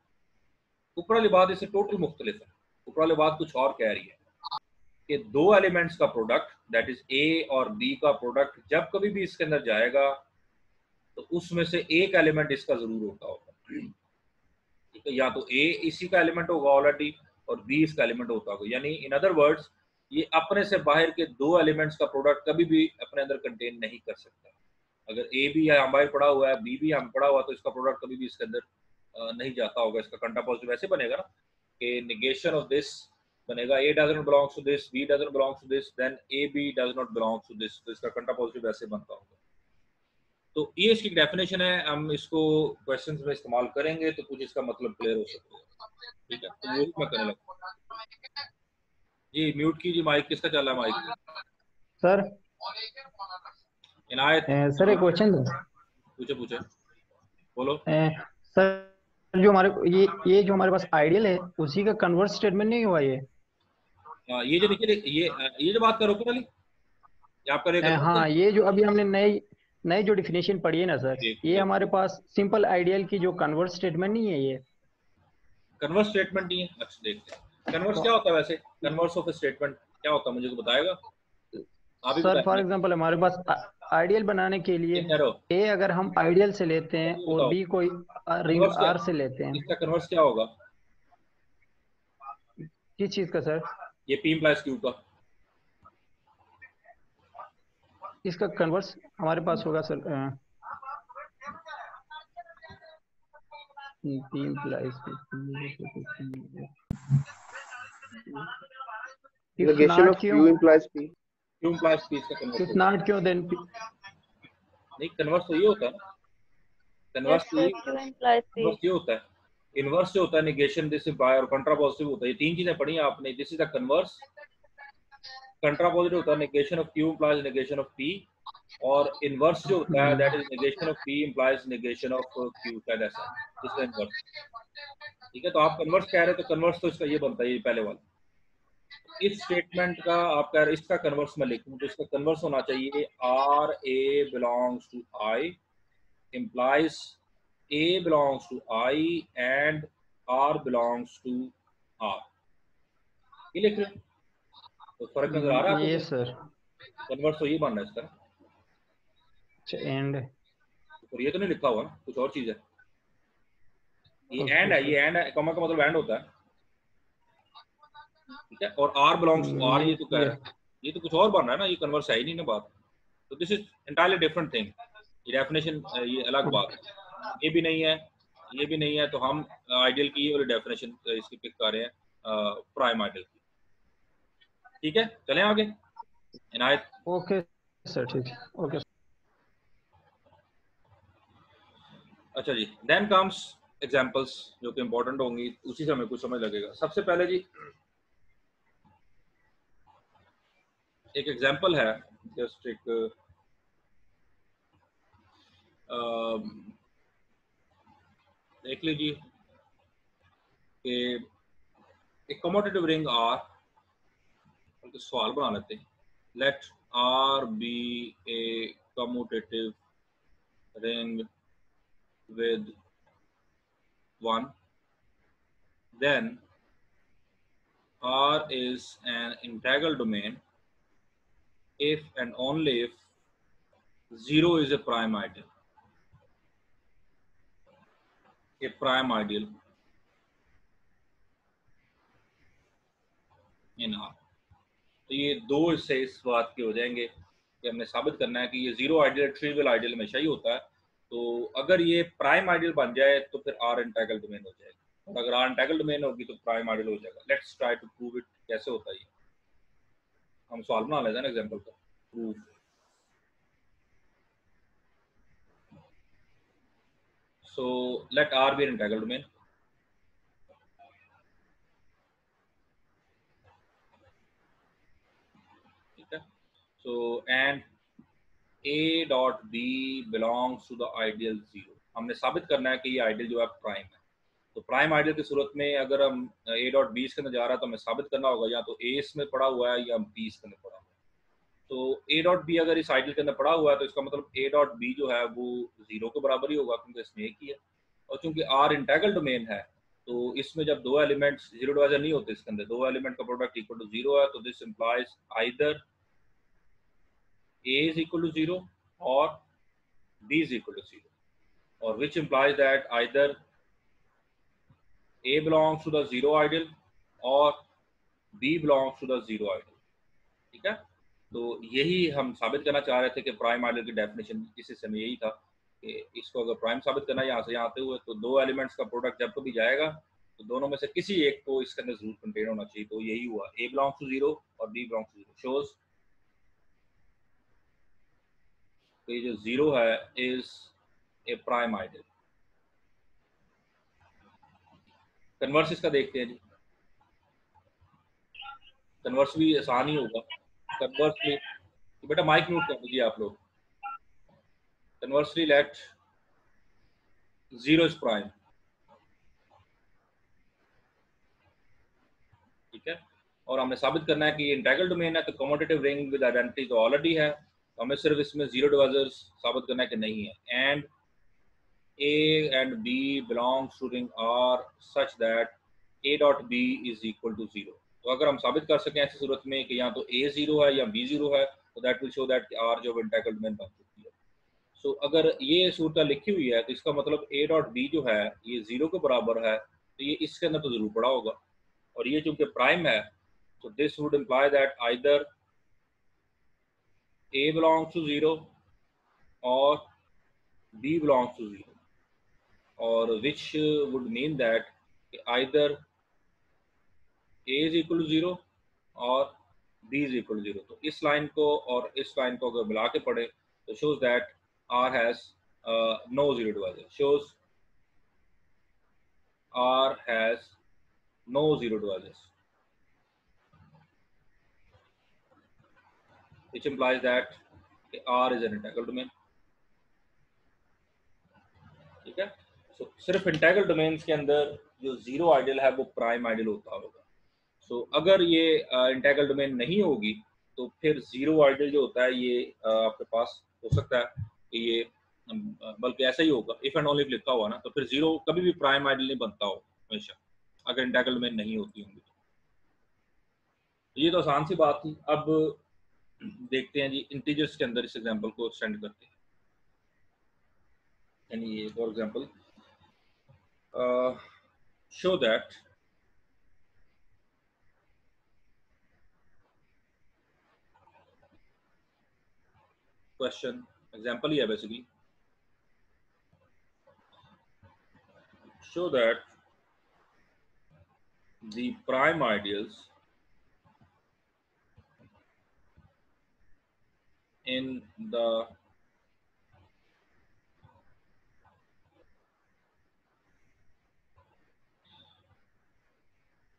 ऊपर वाली बात इससे टोटल मुख्तलिफ है, ऊपर वाली बात कुछ और कह रही है कि दो एलिमेंट्स का प्रोडक्ट, दैट इज A और B का प्रोडक्ट, जब कभी भी इसके अंदर जाएगा तो उसमें से एक एलिमेंट इसका जरूर होगा, ठीक है, या तो A इसी का एलिमेंट होगा ऑलरेडी और B इसका एलिमेंट होता होगा, यानी इन अदर वर्ड्स ये अपने से बाहर के दो एलिमेंट्स का प्रोडक्ट कभी भी अपने अंदर कंटेन नहीं कर सकता। अगर A भी यहाँ बाहर पड़ा हुआ है, B भी यहाँ पड़ा हुआ है, तो इसका प्रोडक्ट कभी भी इसके अंदर नहीं जाता होगा। इसका कंट्रापोजिटिव ऐसे बनेगा ना कि नेगेशन ऑफ दिस बनेगा, A does not belongs to this, B does not belongs to this, then AB does not belongs to this, तो इसका कंट्रापोजिटिव ऐसे बनता होगा। तो ये इसकी डेफिनेशन है, हम इसको क्वेश्चंस में इस्तेमाल करेंगे तो कुछ इसका मतलब क्लियर हो सकता है, ठीक है। तो वो मैं करने लगा जी। म्यूट कीजिए माइक, किसका चल रहा है माइक? सर इनायत सर एक क्वेश्चन पूछे बोलो। सर जो हमारे ये जो हमारे पास आइडियल है उसी का कन्वर्ट स्टेटमेंट नहीं हुआ ये जो नीचे ये जो बात करो वाली आपका हाँ, ये जो अभी हमने नई जो डिफिनेशन पढ़ी है ना सर, ये हमारे पास सिंपल आइडियल की जो कन्वर्ट स्टेटमेंट नहीं है, ये कन्वर्ट स्टेटमेंट नहीं है। अच्छा देखते हैं कन्वर्ट क्या होता है, वैसे कन्वर्स ऑफ स्टेटमेंट क्या होता है, मुझे तो बताएगा आप ही। सर फॉर एग्जांपल हमारे पास आइडियल बनाने के लिए ए अगर हम आइडियल से लेते हैं और बी कोई रिंग आर से लेते हैं, इसका कन्वर्स क्या होगा? किस चीज का सर? ये P implies Q का। इसका कन्वर्स हमारे पास होगा sir P implies negation of Q implies P. Q implies P इसका converse. if not Q then P। नहीं, कन्वर्स तो ये होता है ना, कन्वर्स तो ये होता है। इनवर्स जो होता है नेगेशन, दिस इम्प्लाई और कंट्रापोजिटिव होता है, ये तीन चीजें पढ़ी हैं आपने। दिस इज द कन्वर्स, कंट्रापोजिटिव होता है negation of Q implies negation of P, और इनवर्स जो होता है that is negation of P implies negation of Q, शायद ऐसा। दिस इज इनवर्स, ठीक है, तो आप कन्वर्स कह रहे हैं तो कन्वर्स तो इसका ये बनता है, ये पहले वाला। इस स्टेटमेंट का आप कह रहे इसका कन्वर्स में लिखूं तो इसका कन्वर्स होना चाहिए or a belongs to I implies A belongs to I and R belongs to R। ये लिख रहे तो फर्क नजर आ रहा है ये आपको? सर कन्वर्स तो ये बनना है इसका। अच्छा एंड, और ये तो नहीं लिखा हुआ ना, कुछ और चीज है। ये ओके एंड है, सर। ये एंड है, कॉमा का मतलब एंड होता है। ठीक है, और R belongs to R ये तो कह रहा है, ये तो कुछ और बन रहा है ना, ये कन्वर्स है ही नहीं ना बात। तो this is entirely different thing. ये डेफिनेशन ये अलग बात है, ये भी नहीं है, ये भी नहीं है, तो हम आइडियल की और डेफिनेशन इसकी पिक कर रहे हैं प्राइम आइडियल की। ठीक है, चलें आगे। इनायत। ओके सर, ठीक है, ओके। अच्छा जी, देन कम्स एग्जांपल्स जो कि इंपॉर्टेंट होंगी, उसी से हमें कुछ समझ लगेगा। सबसे पहले जी एक एग्जांपल है, जस्ट एक देख लीजिए कि एक कमोटेटिव रिंग आर, तो सवाल बना लेते हैं। Let R be a commutative ring with 1, then R is an integral domain if and only if 0 is a prime ideal, a prime ideal in R। तो ये दो इससे इस बात के हो जाएंगे कि हमने साबित करना है कि ये जीरो आइडियल ट्रिवियल आइडियल हमेशा ही होता है। तो अगर ये प्राइम आइडियल बन जाए तो फिर R इंटेग्रल डोमेन हो जाएगा, और अगर R इंटेग्रल डोमेन होगी तो प्राइम आइडियल हो जाएगा। Let's try to prove it. कैसे होता है ये, हम सवाल बना लेते हैं ना एग्जांपल का। Prove so let R be an integral domain। ठीक है, so and A dot B belongs to the ideal 0। हमने साबित करना है कि ये आइडियल जो है प्राइम है। तो प्राइम आइडियल की सूरत में अगर हम A डॉट B इसके अंदर जा रहा है तो हमें साबित करना होगा या तो A इसमें पड़ा हुआ है या B इसके अंदर पड़ा हुआ है। तो A डॉट B अगर इस आइडियल के अंदर पड़ा हुआ है तो इसका मतलब A डॉट B जो है वो 0 के बराबर ही होगा, क्योंकि इसमें एक ही है। और चूंकि R इंटेग्रल डोमेन है तो इसमें जब दो एलिमेंट्स जीरो डिवाइजर नहीं होते, इसके अंदर दो एलिमेंट का प्रोडक्ट इक्वल टू 0 है, तो this implies either A is equal to 0 or B is equal to 0, or which implies that either A belongs to the 0 ideal or B belongs to the 0 ideal। ठीक है, तो यही हम साबित करना चाह रहे थे कि प्राइम आइडियल की डेफिनेशन इस हिस्से में यही था कि इसको अगर प्राइम साबित करना है यहाँ से यहाँ आते हुए, तो दो एलिमेंट्स का प्रोडक्ट जब कभी जाएगा तो दोनों में से किसी एक को इसके अंदर जरूर कंटेन होना चाहिए। तो यही हुआ, A belongs to 0 और B belongs to 0 shows ये जो 0 है is a prime ideal. Converse इसका देखते हैं जी, कन्वर्स भी आसान ही होगा। कन्वर्स में तो बेटा माइक म्यूट कर दीजिए आप लोग। Conversely let 0 is prime. ठीक है, और हमने साबित करना है कि ये इंटेग्रल डोमेन है, तो कम्यूटेटिव रिंग विद आइडेंटिटी तो ऑलरेडी है, तो हमें सिर्फ इसमें जीरो डिवाइजर्स साबित करना है कि नहीं है। And A and B belongs to ring R such that A dot B is equal to 0। तो अगर हम साबित कर सकें ऐसी सूरत में कि या तो A 0 है या B 0 है, तो that will show that R जो इंटेग्रल डोमेन बन चुकी है। सो अगर ये सूरत लिखी हुई है तो इसका मतलब A डॉट B जो है ये 0 के बराबर है, तो ये इसके अंदर तो जरूर पड़ा होगा, और ये चूंकि प्राइम है तो this would imply that either A belongs to 0 or B belongs to 0, or which would mean that either A is equal to 0 और B is equal to 0। तो इस लाइन को और इस लाइन को अगर मिला के पढ़े तो shows that R has no zero divisor, shows R has no zero divisors, which implies that R is an integral domain। ठीक है, सिर्फ इंटीग्रल डोमेन्स के अंदर जो जीरो आइडियल है वो प्राइम आइडियल होता होगा। अगर ये इंटीग्रल डोमेन नहीं होगी तो फिर जीरो आइडियल जो होता है ये आपके पास हो सकता है कि ये बल्कि ऐसा ही होगा, इफ एंड ओनली लिखा हुआ ना, तो फिर जीरो कभी भी प्राइम आइडियल नहीं बनता हो हमेशा, अगर इंटीग्रल डोमेन नहीं होती होंगी। ये तो आसान सी बात थी। अब देखते हैं जी इंटीजर्स के अंदर इस एग्जांपल को एक्सटेंड करते हैं। यानी ये for example show that question example ही है basically, show that the prime ideals in the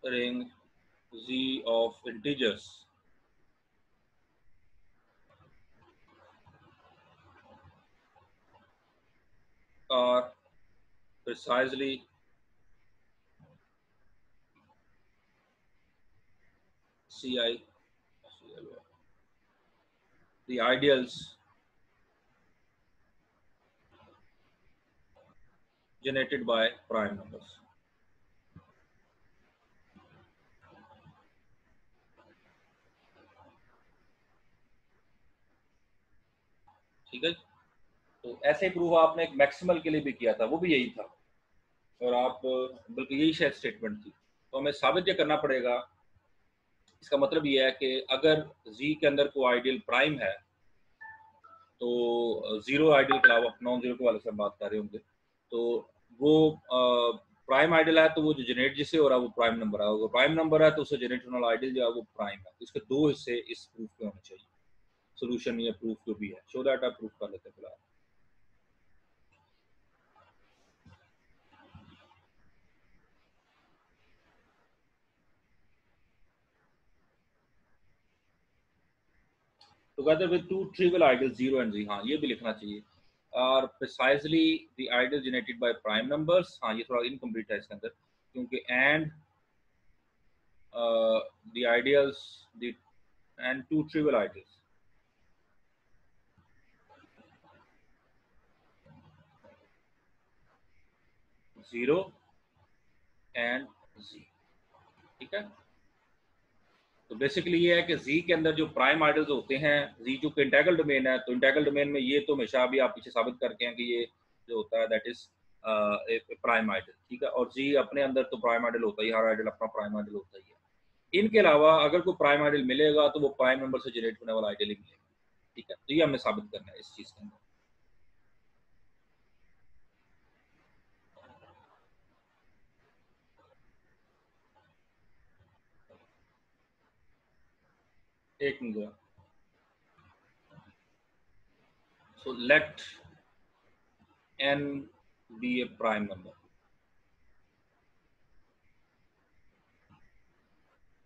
ring Z of integers are precisely the ideals generated by prime numbers। ठीक है, तो ऐसे प्रूफ आपने एक मैक्सिमल के लिए भी किया था, वो भी यही था, और आप बल्कि यही शायद स्टेटमेंट थी। तो हमें साबित यह करना पड़ेगा, इसका मतलब ये है कि अगर Z के अंदर कोई आइडियल प्राइम है तो जीरो आइडियल के अलावा नॉन जीरो के वाले से हम बात कर रहे होंगे, तो वो प्राइम आइडियल है तो वो जो जनरेट जिससे हो रहा है वो प्राइम नंबर है, अगर प्राइम नंबर है तो उससे जनरेट होने वाला आइडियल जो है वो प्राइम है। तो इसके दो हिस्से इस प्रूफ के होने चाहिए, सोल्यूशन या प्रूफ जो भी है। शो दैट आप प्रूफ कर लेते हैं फिलहाल। together with two trivial ideals 0 and Z, हाँ ये भी लिखना चाहिए, are precisely the ideal generated by prime numbers। हाँ ये थोड़ा इनकम्प्लीट है इसके अंदर, क्योंकि and the ideals the and two trivial ideals, zero and Z। ठीक है, तो बेसिकली ये है कि Z के अंदर जो प्राइम आइडल्स होते हैं, Z जो इंटीग्रल डोमेन है, तो इंटीग्रल डोमेन में ये तो हमेशा अभी आप पीछे साबित करके हैं कि ये जो होता है दैट इज प्राइम आइडल। ठीक है, और Z अपने अंदर तो प्राइम आइडल होता ही, हर आइडल अपना प्राइम आइडल होता ही है। इनके अलावा अगर कोई प्राइम आइडल मिलेगा तो वो प्राइम नंबर से जनरेट होने वाला आइडल ही मिलेगा। ठीक है, तो ये हमें साबित करना है इस चीज के अंदर। एक minute, so let n be a prime number,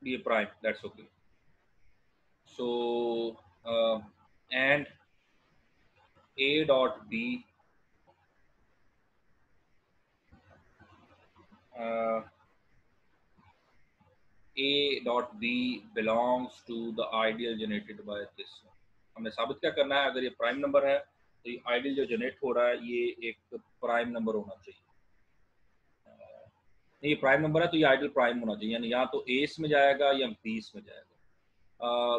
be a prime, that's okay। so and a dot b a dot b belongs to the ideal generated by this। हमें साबित क्या करना है, अगर ये प्राइम नंबर है तो ये आइडियल जो जनरेट हो रहा है ये एक प्राइम नंबर होना चाहिए। ये प्राइम नंबर है तो ये आइडियल प्राइम होना चाहिए, यानी या तो ए में जाएगा या बी में जाएगा।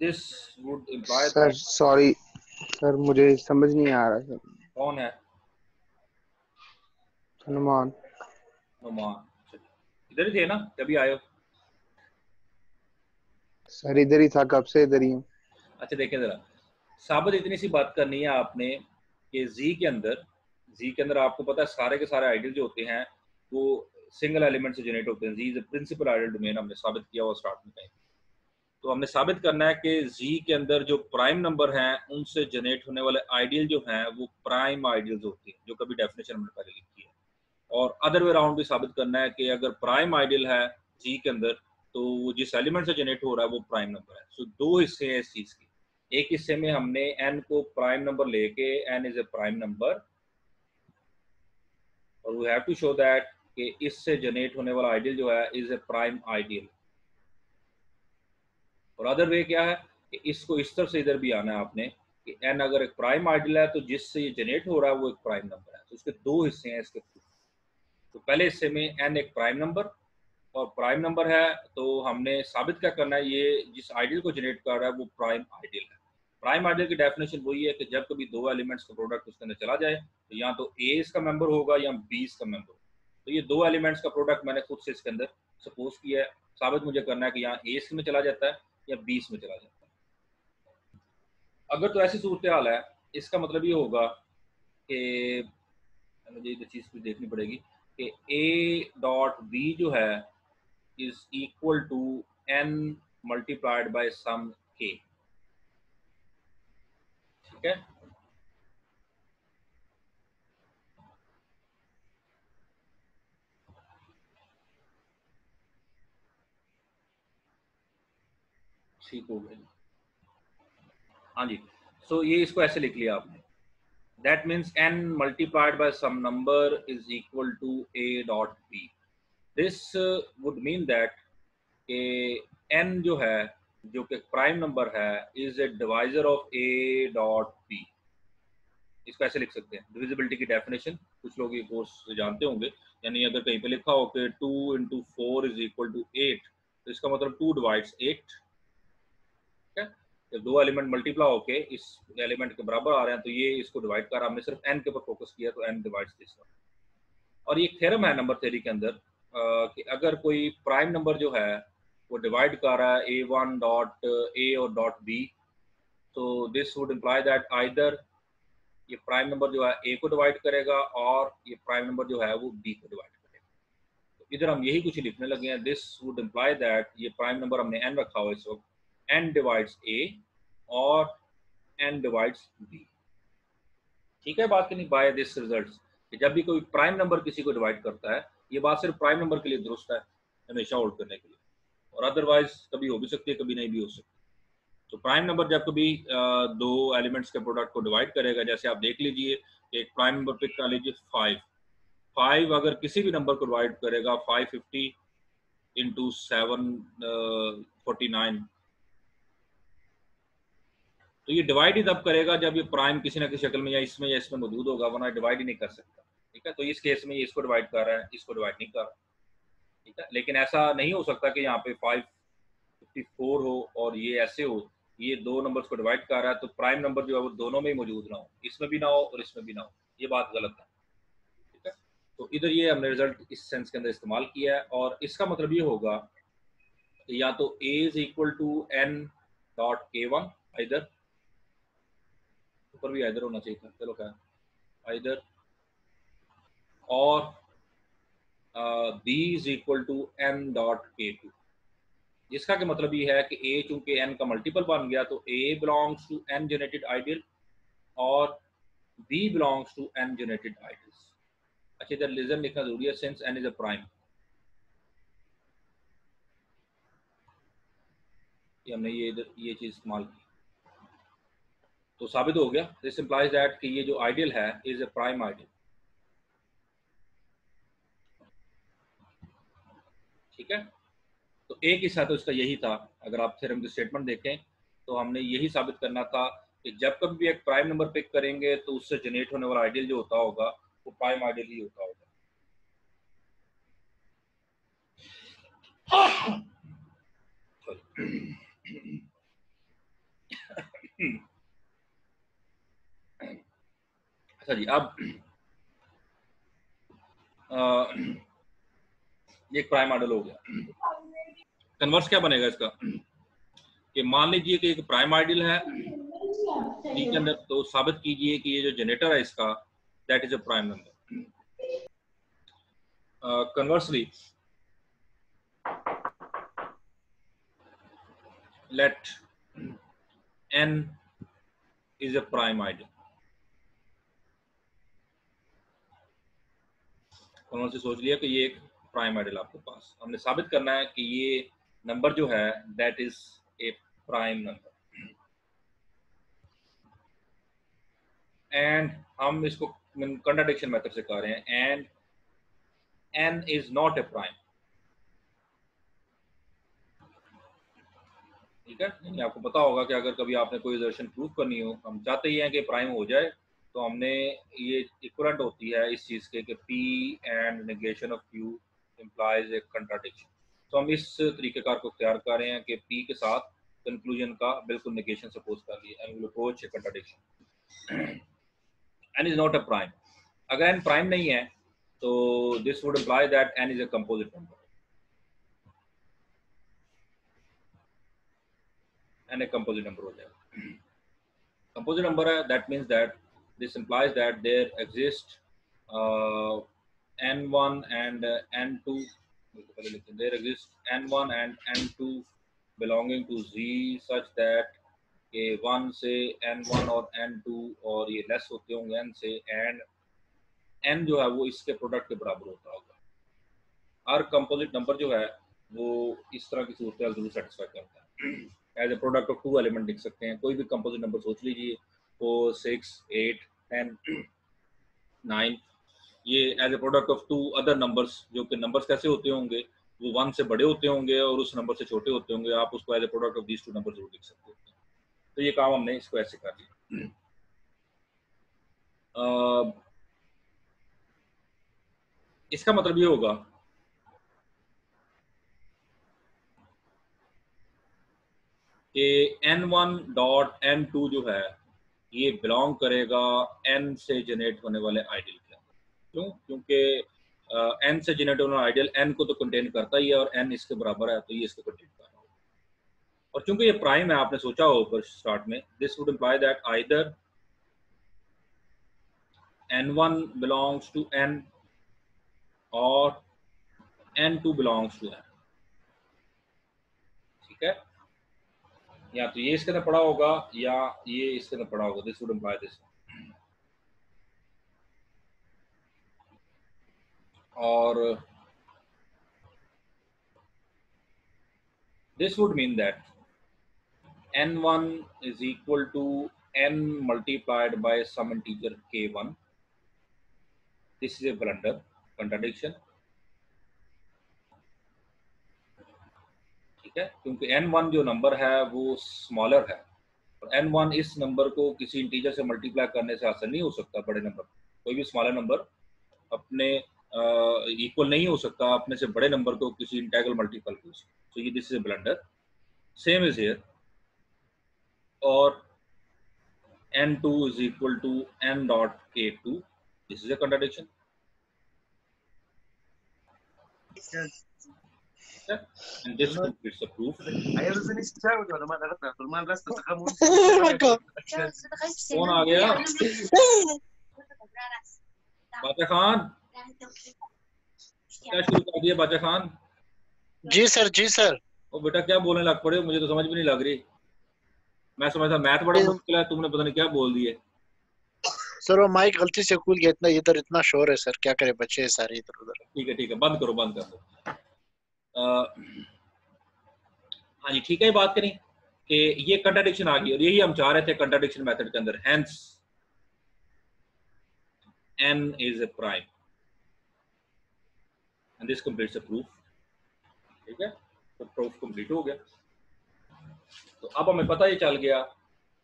This would imply sir sorry sir, मुझे समझ नहीं आ रहा सर। कौन है? हनुमान। नुमान इधर ही थे ना, कभी आए हो? सर इधर ही था, कब से इधर ही हूँ। अच्छा देखें जरा, साबित इतनी सी बात करनी है आपने कि Z के अंदर आपको पता है सारे के सारे आइडियल जो होते हैं वो सिंगल एलिमेंट से जनरेट होते हैं। Z is the principal ideal domain, हमने साबित किया हुआ स्टार्ट में कहीं। तो हमने साबित करना है कि Z के अंदर जो प्राइम नंबर हैं उनसे जनरेट होने वाले आइडियल जो हैं वो प्राइम आइडियल्स होते हैं, जो कभी डेफिनेशन हमने पहले लिखी है। और अदर वे राउंड भी साबित करना है कि अगर प्राइम आइडियल है Z के अंदर तो वो जिस एलिमेंट से जनरेट हो रहा है वो प्राइम नंबर है। सो दो हिस्से हैं इस चीज के, एक हिस्से में हमने n को प्राइम नंबर लेके n is a prime number, और we have to show that कि इससे जनरेट होने वाला आइडियल जो है इज ए प्राइम आइडियल। और अदर वे क्या है कि इसको इस तरह से इधर भी आना है आपने कि n अगर एक प्राइम आइडियल है तो जिससे ये जनरेट हो रहा है वो एक प्राइम नंबर है। तो उसके दो हिस्से हैं इसके। तो पहले हिस्से में n एक प्राइम नंबर और प्राइम नंबर है, तो हमने साबित क्या करना है, ये जिस आइडियल को जनरेट कर रहा है वो प्राइम आइडियल है। प्राइम आइडियल की डेफिनेशन वही है कि जब कभी दो एलिमेंट्स का प्रोडक्ट उसके अंदर चला जाए तो या तो a इसका मेंबर होगा या b इसका मेंबर। तो ये दो एलिमेंट्स का प्रोडक्ट मैंने खुद से इसके अंदर सपोज किया है। साबित मुझे करना है कि यहाँ a इसमें चला जाता है या b इसमें चला जाता है। अगर तो ऐसी सूरत हाल है, इसका मतलब ये होगा कि मुझे ये चीज़ भी देखनी पड़ेगी कि a डॉट b जो है is equal to n multiplied by some k। ठीक है, ठीक हो गया। हाँ जी, सो ये इसको ऐसे लिख लिया आपने, that means n multiplied by some number is equal to a dot b। This would mean that कि n जो है, जो कि प्राइम नंबर है, is a divisor of a dot b। इसको ऐसे लिख सकते हैं, डिविजिबिलिटी की डेफिनेशन कुछ लोग ये कोर्स जानते होंगे, यानी अगर कहीं पे लिखा हो कि 2 इंटू 4 इज इक्वल टू 8, तो इसका मतलब 2 डिवाइड्स 8। जब दो एलिमेंट मल्टीप्लाई होके इस एलिमेंट के बराबर आ रहे हैं तो ये इसको डिवाइड कर रहा है। हमने सिर्फ n के ऊपर फोकस किया तो n डिवाइड्स दिस वन। और ये थ्योरम है नंबर थ्योरी के अंदर कि अगर कोई प्राइम नंबर जो है वो डिवाइड कर रहा है a1 डॉट a और डॉट b, तो this would imply that either ये प्राइम नंबर जो है a को डिवाइड करेगा और ये प्राइम नंबर जो है वो b को डिवाइड करेगा। तो इधर हम यही कुछ लिखने लगे हैं, दिस वुड इम्प्लाई दैट ये प्राइम नंबर हमने n रखा हुआ इस वक्त, n डिवाइड्स a और n डिवाइड्स b। ठीक है बात कि नहीं? बाय दिस रिजल्ट्स कि जब भी कोई प्राइम नंबर किसी को डिवाइड करता है, ये बात सिर्फ प्राइम नंबर के लिए दुरुस्त है हमेशा होल्ड करने के लिए, और अदरवाइज कभी हो भी सकती है कभी नहीं भी हो सकती। तो प्राइम नंबर जब कभी दो एलिमेंट्स के प्रोडक्ट को डिवाइड करेगा, जैसे आप देख लीजिए एक प्राइम नंबर पिक कर लीजिए 5 अगर किसी भी नंबर को डिवाइड करेगा 550 इंटू 749, तो ये डिवाइड ही तब करेगा जब ये प्राइम किसी ना किसी शक्ल में या इसमें मौजूद होगा, वरना डिवाइड ही नहीं कर सकता। ठीक है, तो इस केस में ये इसको डिवाइड कर रहा है, इसको डिवाइड नहीं कर रहा। ठीक है, लेकिन ऐसा नहीं हो सकता कि यहाँ पे 554 हो और ये ऐसे हो, ये दो नंबर्स को डिवाइड कर रहा है तो प्राइम नंबर जो है वो दोनों में ही मौजूद ना हो, इसमें भी ना हो और इसमें भी ना हो, ये बात गलत है। ठीक है, तो इधर ये हमने रिजल्ट इस सेंस के अंदर इस्तेमाल किया है, और इसका मतलब ये होगा कि या तो a is equal to n dot k1, इधर ऊपर भी इधर होना चाहिए था, चलो क्या इधर, और b is equal to n dot k2, जिसका कि मतलब ये है कि a चूंकि n का मल्टीपल बन गया तो a belongs to n generated ideal और b belongs to n generated ideals. अच्छा, इधर रीजन लिखना जरूरी है, since n is a prime. ये हमने ये इधर ये चीज इस्तेमाल की, तो साबित हो गया, दिस इंप्लाइज दैट कि ये जो आइडियल है इज अ प्राइम आइडियल। ठीक है, तो एक हिस्सा तो इसका यही था, अगर आप थ्योरम की स्टेटमेंट देखें तो हमने यही साबित करना था कि जब कभी भी एक प्राइम नंबर पिक करेंगे तो उससे जनरेट होने वाला आइडियल जो होता होगा वो प्राइम आइडियल ही होता होगा। अच्छा जी, अब ये एक प्राइम आइडियल हो गया। कन्वर्स क्या बनेगा इसका कि मान लीजिए कि एक प्राइम आइडियल है डी के अंदर, तो साबित कीजिए कि ये जो जनरेटर है इसका that is a prime number. Conversely let n is a prime ideal। Conversely सोच लिया कि ये एक प्राइम आइडियल आपके पास, हमने साबित करना है कि ये नंबर जो है that is a prime number, and हम इसको कंट्राडिक्शन मेथड से कर रहे हैं, and n is not a prime, ठीक है। यानी आपको पता होगा कि अगर कभी आपने कोई assertion प्रूव करनी हो, हम चाहते ही हैं कि प्राइम हो जाए, तो हमने ये इक्विवेलेंट होती है इस चीज़ के कि p and negation of q implies a contradiction। तो हम इस तरीक़ेकार को इख्तियार कर रहे हैं कि p के साथ कंक्लूजन का बिल्कुल नेगेशन सपोज कर लिया, and we'll approach a contradiction। n is not a prime, अगर n प्राइम नहीं है तो this would imply that n is a composite number, n एक composite number हो जाएगा। composite number है, that means that this implies that there exist n1 and n2, there exists n1 and n2 belonging to z such that के 1 से n1 और n2 और ये less होते होंगे n से, and n जो है वो इसके प्रोडक्ट के बराबर होता होगा। हर कंपोजिट नंबर जो है वो इस तरह की सूरत जरूर सेटिस्फाई करता है। As a product of two element लिख सकते हैं, कोई भी कंपोजिट नंबर सोच लीजिए, 4 6 8 10 9, ये as a product of two other numbers, जो कि नंबर्स कैसे होते होंगे, वो 1 से बड़े होते होंगे और उस नंबर से छोटे होते होंगे, आप उसको as a product of these two number जरूर लिख सकते हैं। तो ये काम हमने इसको ऐसे कर लिया। इसका मतलब ये होगा कि n1 डॉट n2 जो है ये बिलोंग करेगा n से जनरेट होने वाले आइडियल के अंदर। क्यों? क्योंकि n से जनरेट होने वाला आइडियल n को तो कंटेन करता ही है और n इसके बराबर है, तो ये इसको कंटेन कर रहा होगा। और चूंकि ये प्राइम है, आपने सोचा हो ऊपर स्टार्ट में, this would imply that either n1 belongs to n और n2 बिलोंग्स टू n, ठीक है। या तो ये इसके अंदर पड़ा होगा या ये इसके अंदर पड़ा होगा, दिस वुड इम्प्लाई दिस। और this would mean that n1 is equal to n multiplied by some integer k1। this is a blunder, contradiction, ठीक है, क्योंकि n1 जो नंबर है वो स्मॉलर है और n1 इस नंबर को किसी इंटीजर से मल्टीप्लाई करने से हासिल नहीं हो सकता। बड़े नंबर, कोई भी स्मॉलर नंबर अपने इक्वल नहीं हो सकता अपने से बड़े नंबर को किसी इंटीग्रल मल्टीपल को। सो ये this is a blunder. Same is here, और n2 is equal to n dot k2, this is a contradiction, and this completes the proof। कौन आ गया? बाचा खान, क्या शुरू कर दिया बाचा खान? जी सर, जी सर। ओ बेटा क्या बोलने लग पड़े, मुझे तो समझ भी नहीं लग रही। मैं समझता मैथ बड़ा मुश्किल है, तुमने पता नहीं क्या बोल दिए। सर वो माइक गलती से खुल गया, इतना इधर इतना शोर है सर, क्या करे, बच्चे सारे इधर उधर। ठीक है ठीक है, बंद करो बंद कर दो। हाँ जी ठीक है, बात करें कि ये कंट्राडिक्शन आ गई और यही हम चाह रहे थे कंट्राडिक्शन मेथड के अंदर। Hence n is a prime and this completes the proof, ठीक है। तो प्रूफ कंप्लीट हो गया। तो अब हमें पता ही चल गया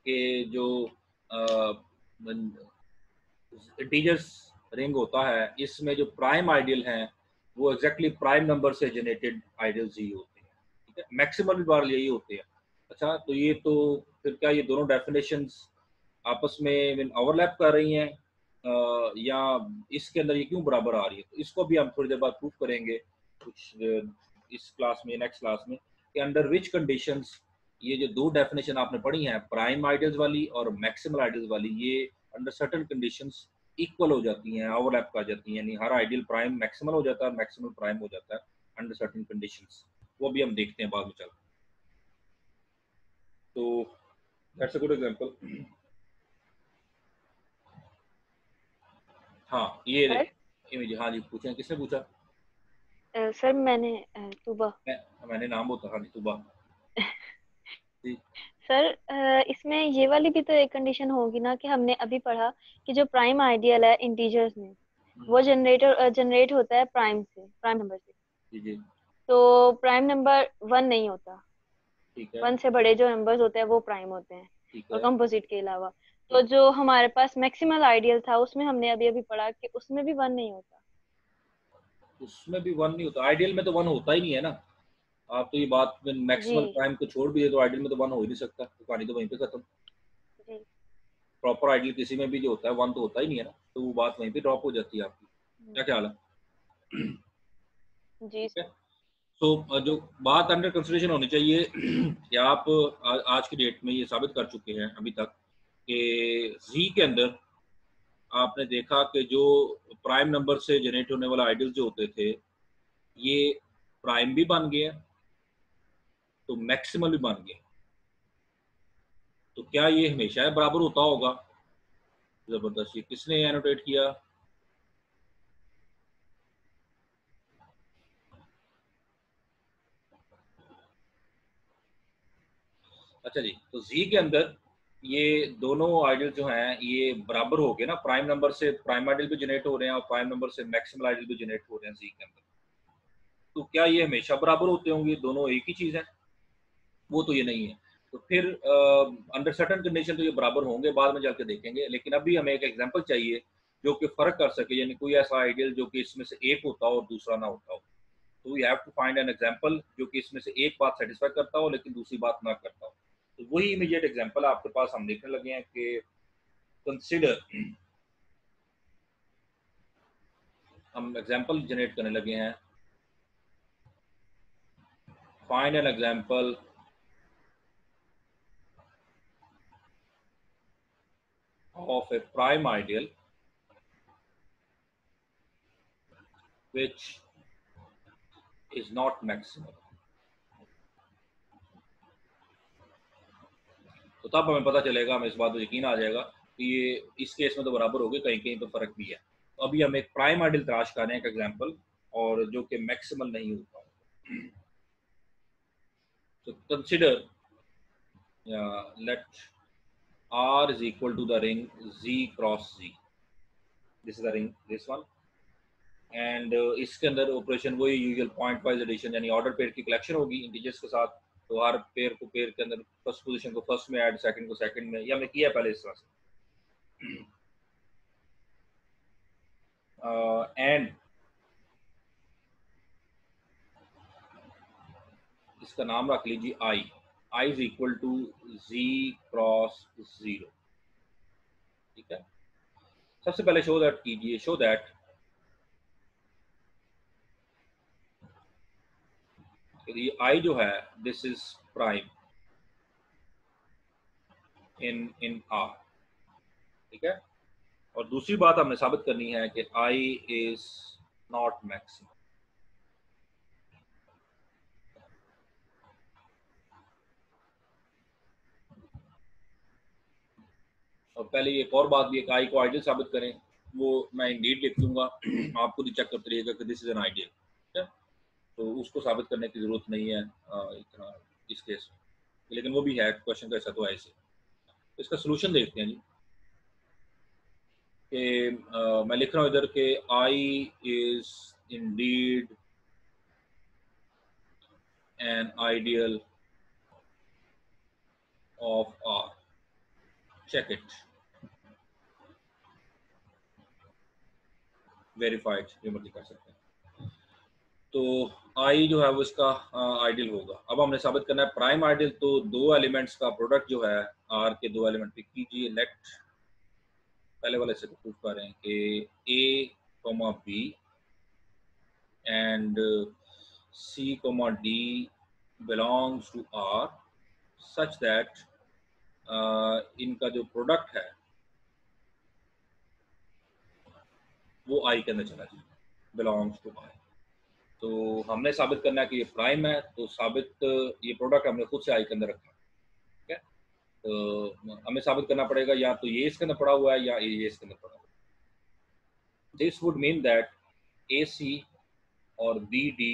कि जो इंटीजर्स रिंग होता है इसमें जो प्राइम आइडियल हैं वो एग्जैक्टली प्राइम नंबर से जनरेटेड आइडियल्स ही होते हैं, ठीक है। मैक्सिमम भी बार यही होते हैं। अच्छा, तो ये तो फिर क्या ये दोनों डेफिनेशंस आपस में ओवरलैप कर रही हैं या इसके अंदर ये क्यों बराबर आ रही है? तो इसको भी हम थोड़ी देर बाद प्रूफ करेंगे कुछ इस क्लास में, नेक्स्ट क्लास में, कि अंडर विच कंडीशंस ये जो दो डेफिनेशन आपने पढ़ी हैं, प्राइम आइडियल्स वाली और मैक्सिमल आइडियल्स वाली, ये अंडर सर्टेन कंडीशंस इक्वल हो जाती हैं, ओवरलैप कर जाती हैं। यानी हर आइडियल प्राइम मैक्सिमल हो जाता है, मैक्सिमल प्राइम हो जाता है अंडर सर्टेन कंडीशंस। वो भी हम देखते हैं बाद में चल। तो दैट्स अ गुड एग्जांपल। हाँ ये इमेज, हाँ जी पूछें, किसने पूछा? सर मैंने तुबा। मैंने नाम बोला, हाँ जी तुबा। जी सर इसमें ये वाली भी तो एक कंडीशन होगी ना कि हमने अभी पढ़ा कि जो प्राइम आइडियल है इंटीजर्स में, वो जनरेट होता है प्राइम नंबर से। जी। तो प्राइम नंबर 1 नहीं होता, ठीक है। 1 से बड़े जो नंबर्स होते हैं वो प्राइम होते हैं, और कंपोजिट के अलावा। तो जो हमारे पास मैक्सिमल आइडियल था उसमें हमने अभी अभी पढ़ा कि उसमें भी 1 नहीं होता। उसमें भी 1 नहीं होता, आइडियल में तो 1 होता ही नहीं है ना। आप तो ये बात मैक्सिमल प्राइम को छोड़ भी दे तो आइडियल में तो 1 हो ही नहीं सकता, तो कहानी तो वहीं पे खत्म। जी। प्रॉपर आइडियल किसी में भी जो होता है 1 तो होता ही नहीं है ना, तो वो बात वहीं पे ड्रॉप हो जाती है आपकी। क्या ख्याल है? जी सर। तो जो बात अंडर कंसिडरेशन होनी चाहिए कि आप आज की डेट में ये साबित कर चुके हैं अभी तक कि जी के अंदर आपने देखा कि जो प्राइम नंबर से जनरेट होने वाला आइडियल जो होते थे ये प्राइम भी बन गए, तो मैक्सिमल भी बन गए। तो क्या ये हमेशा बराबर होता होगा? जबरदस्त। ये किसने एनोटेट किया? अच्छा जी, तो जी के अंदर ये दोनों आइडियल जो हैं ये बराबर हो गए ना, प्राइम नंबर से प्राइम आइडियल भी जनरेट हो रहे हैं और प्राइम नंबर से मैक्सिमल आइडियल भी जनरेट हो रहे हैं जी के अंदर। तो क्या ये हमेशा बराबर होते होंगे? दोनों एक ही चीज है? वो तो ये नहीं है। तो फिर अंडर सर्टेन कंडीशन तो ये बराबर होंगे, बाद में जाके देखेंगे। लेकिन अभी हमें एक एग्जांपल चाहिए जो कि फर्क कर सके, यानी कोई ऐसा आइडियल जो कि इसमें से एक होता हो और दूसरा ना होता हो। तो we have to find an example जो कि इसमें से एक बात सेटिस्फाई करता हो लेकिन दूसरी बात ना करता हो। तो वही इमीडिएट एग्जांपल आपके पास हम देखने लगे हैं कि कंसीडर, हम एग्जांपल जनरेट करने लगे हैं। Find an example of a prime ideal which is not maximal। तो तब हमें पता चलेगा, हमें इस बात पर यकीन आ जाएगा कि ये इस केस में तो बराबर हो गए, कहीं कहीं तो फर्क भी है। तो अभी हम एक प्राइम आइडियल तलाश कर रहे हैं एक एग्जांपल, और जो कि मैक्सिमल नहीं होता। तो consider let R is equal to the ring Z cross Z। This is the ring, this one। And इसके अंदर ऑपरेशन वही यूजुअल पॉइंट वाइज एडिशन, यानी ऑर्डर पेयर की कलेक्शन होगी इंटीजर्स के साथ। तो हर पेयर को पेयर के अंदर फर्स्ट पोजीशन को फर्स्ट में ऐड, सेकंड को सेकंड में, ये हमने किया पहले इस तरह से। एंड इसका नाम रख लीजिए I is equal to Z cross 0। ठीक है। सबसे पहले शो दैट कीजिए, शो दैट ये I जो है this is prime in R। ठीक है। और दूसरी बात हमने साबित करनी है कि I इज नॉट मैक्सिमम। और पहले एक और बात भी है कि I को आइडियल साबित करें, वो मैं इंडीड लिख दूंगा, आप खुद ही चेक करते रहिएगा कि दिस इज एन आइडियल। ठीक है। तो उसको साबित करने की जरूरत नहीं है इतना इस केस में, लेकिन वो भी है क्वेश्चन का ऐसा तो ऐसे। तो इसका सोल्यूशन देखते हैं जी कि मैं लिख रहा हूँ इधर के I is indeed an ideal of R। Check it, verified, जो मर्जी कर सकते हैं। तो I जो है वो इसका आइडियल होगा। अब हमने साबित करना है प्राइम आइडियल, तो दो एलिमेंट्स का प्रोडक्ट जो है R के दो एलिमेंट पिक कीजिए। लेट पहले वाले से प्रूफ करें कि A, B and C, D belongs to R such that इनका जो प्रोडक्ट है वो I के अंदर चला जाए, belongs to I। तो हमने साबित करना है कि ये प्राइम है, तो साबित ये प्रोडक्ट हमने खुद से I के अंदर रखा। ठीक है। तो हमें साबित करना पड़ेगा या तो ये इसके अंदर पड़ा हुआ है या ये इसके अंदर पड़ा हुआ है। This would mean that AC और BD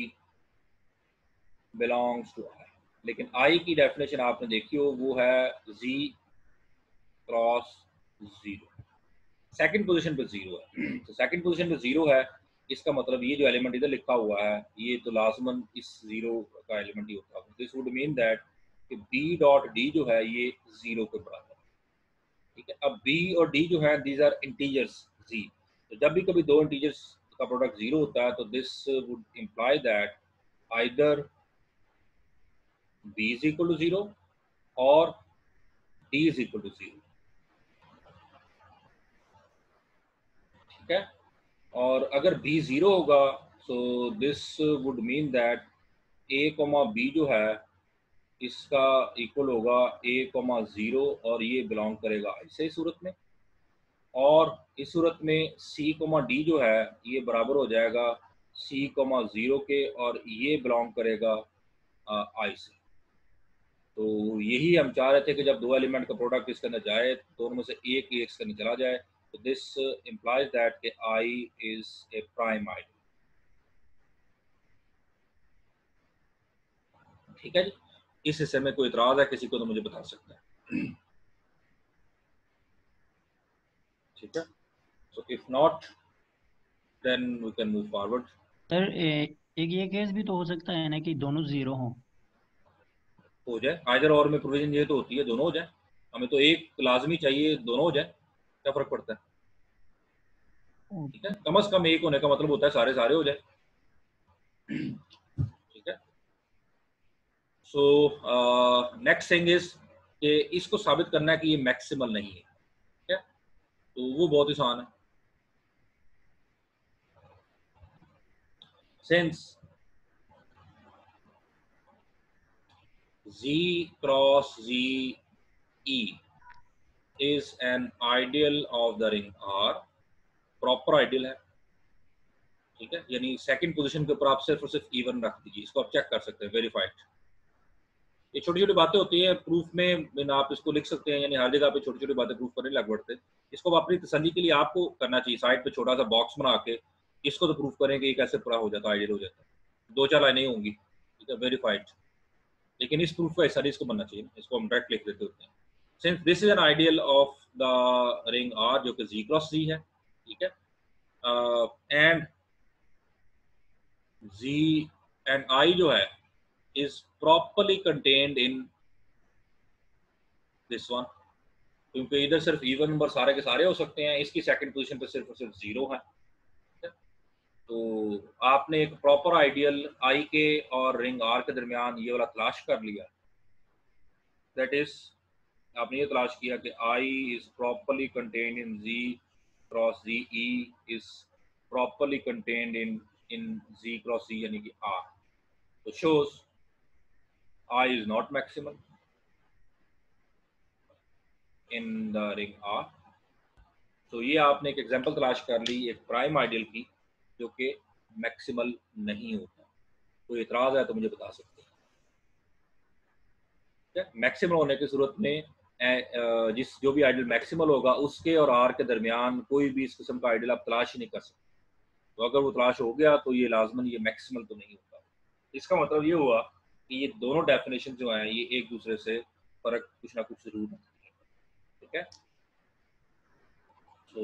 belongs to I। लेकिन I की डेफिनेशन आपने देखी हो, वो है Z क्रॉस 0। सेकंड पोजीशन पे 0 है। तो सेकंड पोजीशन पे 0 है, इसका मतलब ये जो एलिमेंट इधर लिखा हुआ है ये तो लाजमन इस 0 का एलिमेंट ही होता है। दिस वुड मीन दैट कि b डॉट d जो है ये 0 के बराबर है, ठीक है। अब b और d जो है दीज आर इंटीजर्स z, तो जब भी कभी दो इंटीजर्स का प्रोडक्ट 0 होता है तो this would imply that either b is equal to 0 और d इज इक्वल टू 0, ठीक है। और अगर b 0 होगा सो this would mean that a, b जो है इसका इक्वल होगा a, 0 और ये बिलोंग करेगा ऐसे सूरत में, और इस सूरत में c, d जो है ये बराबर हो जाएगा c, 0 के, और ये बिलोंग करेगा i से। तो यही हम चाह रहे थे कि जब दो एलिमेंट का प्रोडक्ट इसके अंदर जाए दोनों में से एक ही इसके अंदर चला जाए, तो दिस इम्प्लाइज दैट कि i is a prime ideal, ठीक है जी। इस हिस्से में कोई इतराज है किसी को तो मुझे बता सकता है, ठीक है। So if not then we can move forward. Sir एक ये केस भी तो हो सकता है ना कि दोनों 0 हों। हो जाए आइदर और में प्रोविजन ये तो होती है दोनों हो जाए, हमें तो एक लाजमी चाहिए दोनों हो जाए, क्या फर्क पड़ता है, ठीक है। कम से कम एक होने का मतलब होता है सारे सारे हो जाए, ठीक है। सो नेक्स्ट थिंग इज कि इसको साबित करना है कि ये मैक्सिमल नहीं है, ठीक है। तो वो बहुत आसान है। Since Z cross Z E is an ideal of the ring R, proper ideal है, ठीक है। यानी सेकंड पोजीशन के ऊपर आप सिर्फ और सिर्फ इवन रख दीजिए, इसको आप चेक कर सकते हैं, वेरीफाइड। ये छोटी छोटी बातें होती हैं प्रूफ में आप इसको लिख सकते हैं, यानी हर जगह पे छोटी छोटी बातें प्रूफ करने लग पड़ते हैं। इसको अपनी तसल्ली के लिए आपको करना चाहिए, साइड पे छोटा सा बॉक्स बना के इसको तो प्रूफ करें कि ये कैसे पूरा हो जाता है, आइडियल हो जाता है, 2-4 लाइनें होंगी, ठीक है, वेरीफाइड। लेकिन इस प्रूफ का हिस्सा इसको बनना चाहिए, इसको हम डायरेक्ट लिख देते होते हैं। Since this is an ideal of the ring R जो कि Z क्रॉस Z है, ठीक है, एंड Z एंड I जो है is properly contained in this one, क्योंकि इधर सिर्फ इवन नंबर सारे के सारे हो सकते हैं, इसकी सेकंड पोजीशन पे सिर्फ और सिर्फ 0 है, तो आपने एक प्रॉपर आइडियल I के और रिंग R के दरमियान ये वाला तलाश कर लिया, दैट इज आपने ये तलाश किया कि I is properly contained in Z cross Z, E is properly contained in Z cross Z यानी कि R, तो shows I is not maximal in the ring R। तो ये आपने एक एग्जांपल तलाश कर ली एक प्राइम आइडियल की जो कि मैक्सिमल नहीं होता। कोई इतराज है तो मुझे बता सकते हैं, ठीक है। मैक्सिमल होने की सूरत में जो भी आइडियल मैक्सिमल होगा उसके और R के दरमियान कोई भी इस किस्म का आइडियल आप तलाश ही नहीं कर सकते, तो अगर वो तलाश हो गया तो ये लाजमन ये मैक्सिमल तो नहीं होता। इसका मतलब ये हुआ कि ये दोनों डेफिनेशन जो हैं ये एक दूसरे से फर्क कुछ ना कुछ जरूर है, ठीक है। तो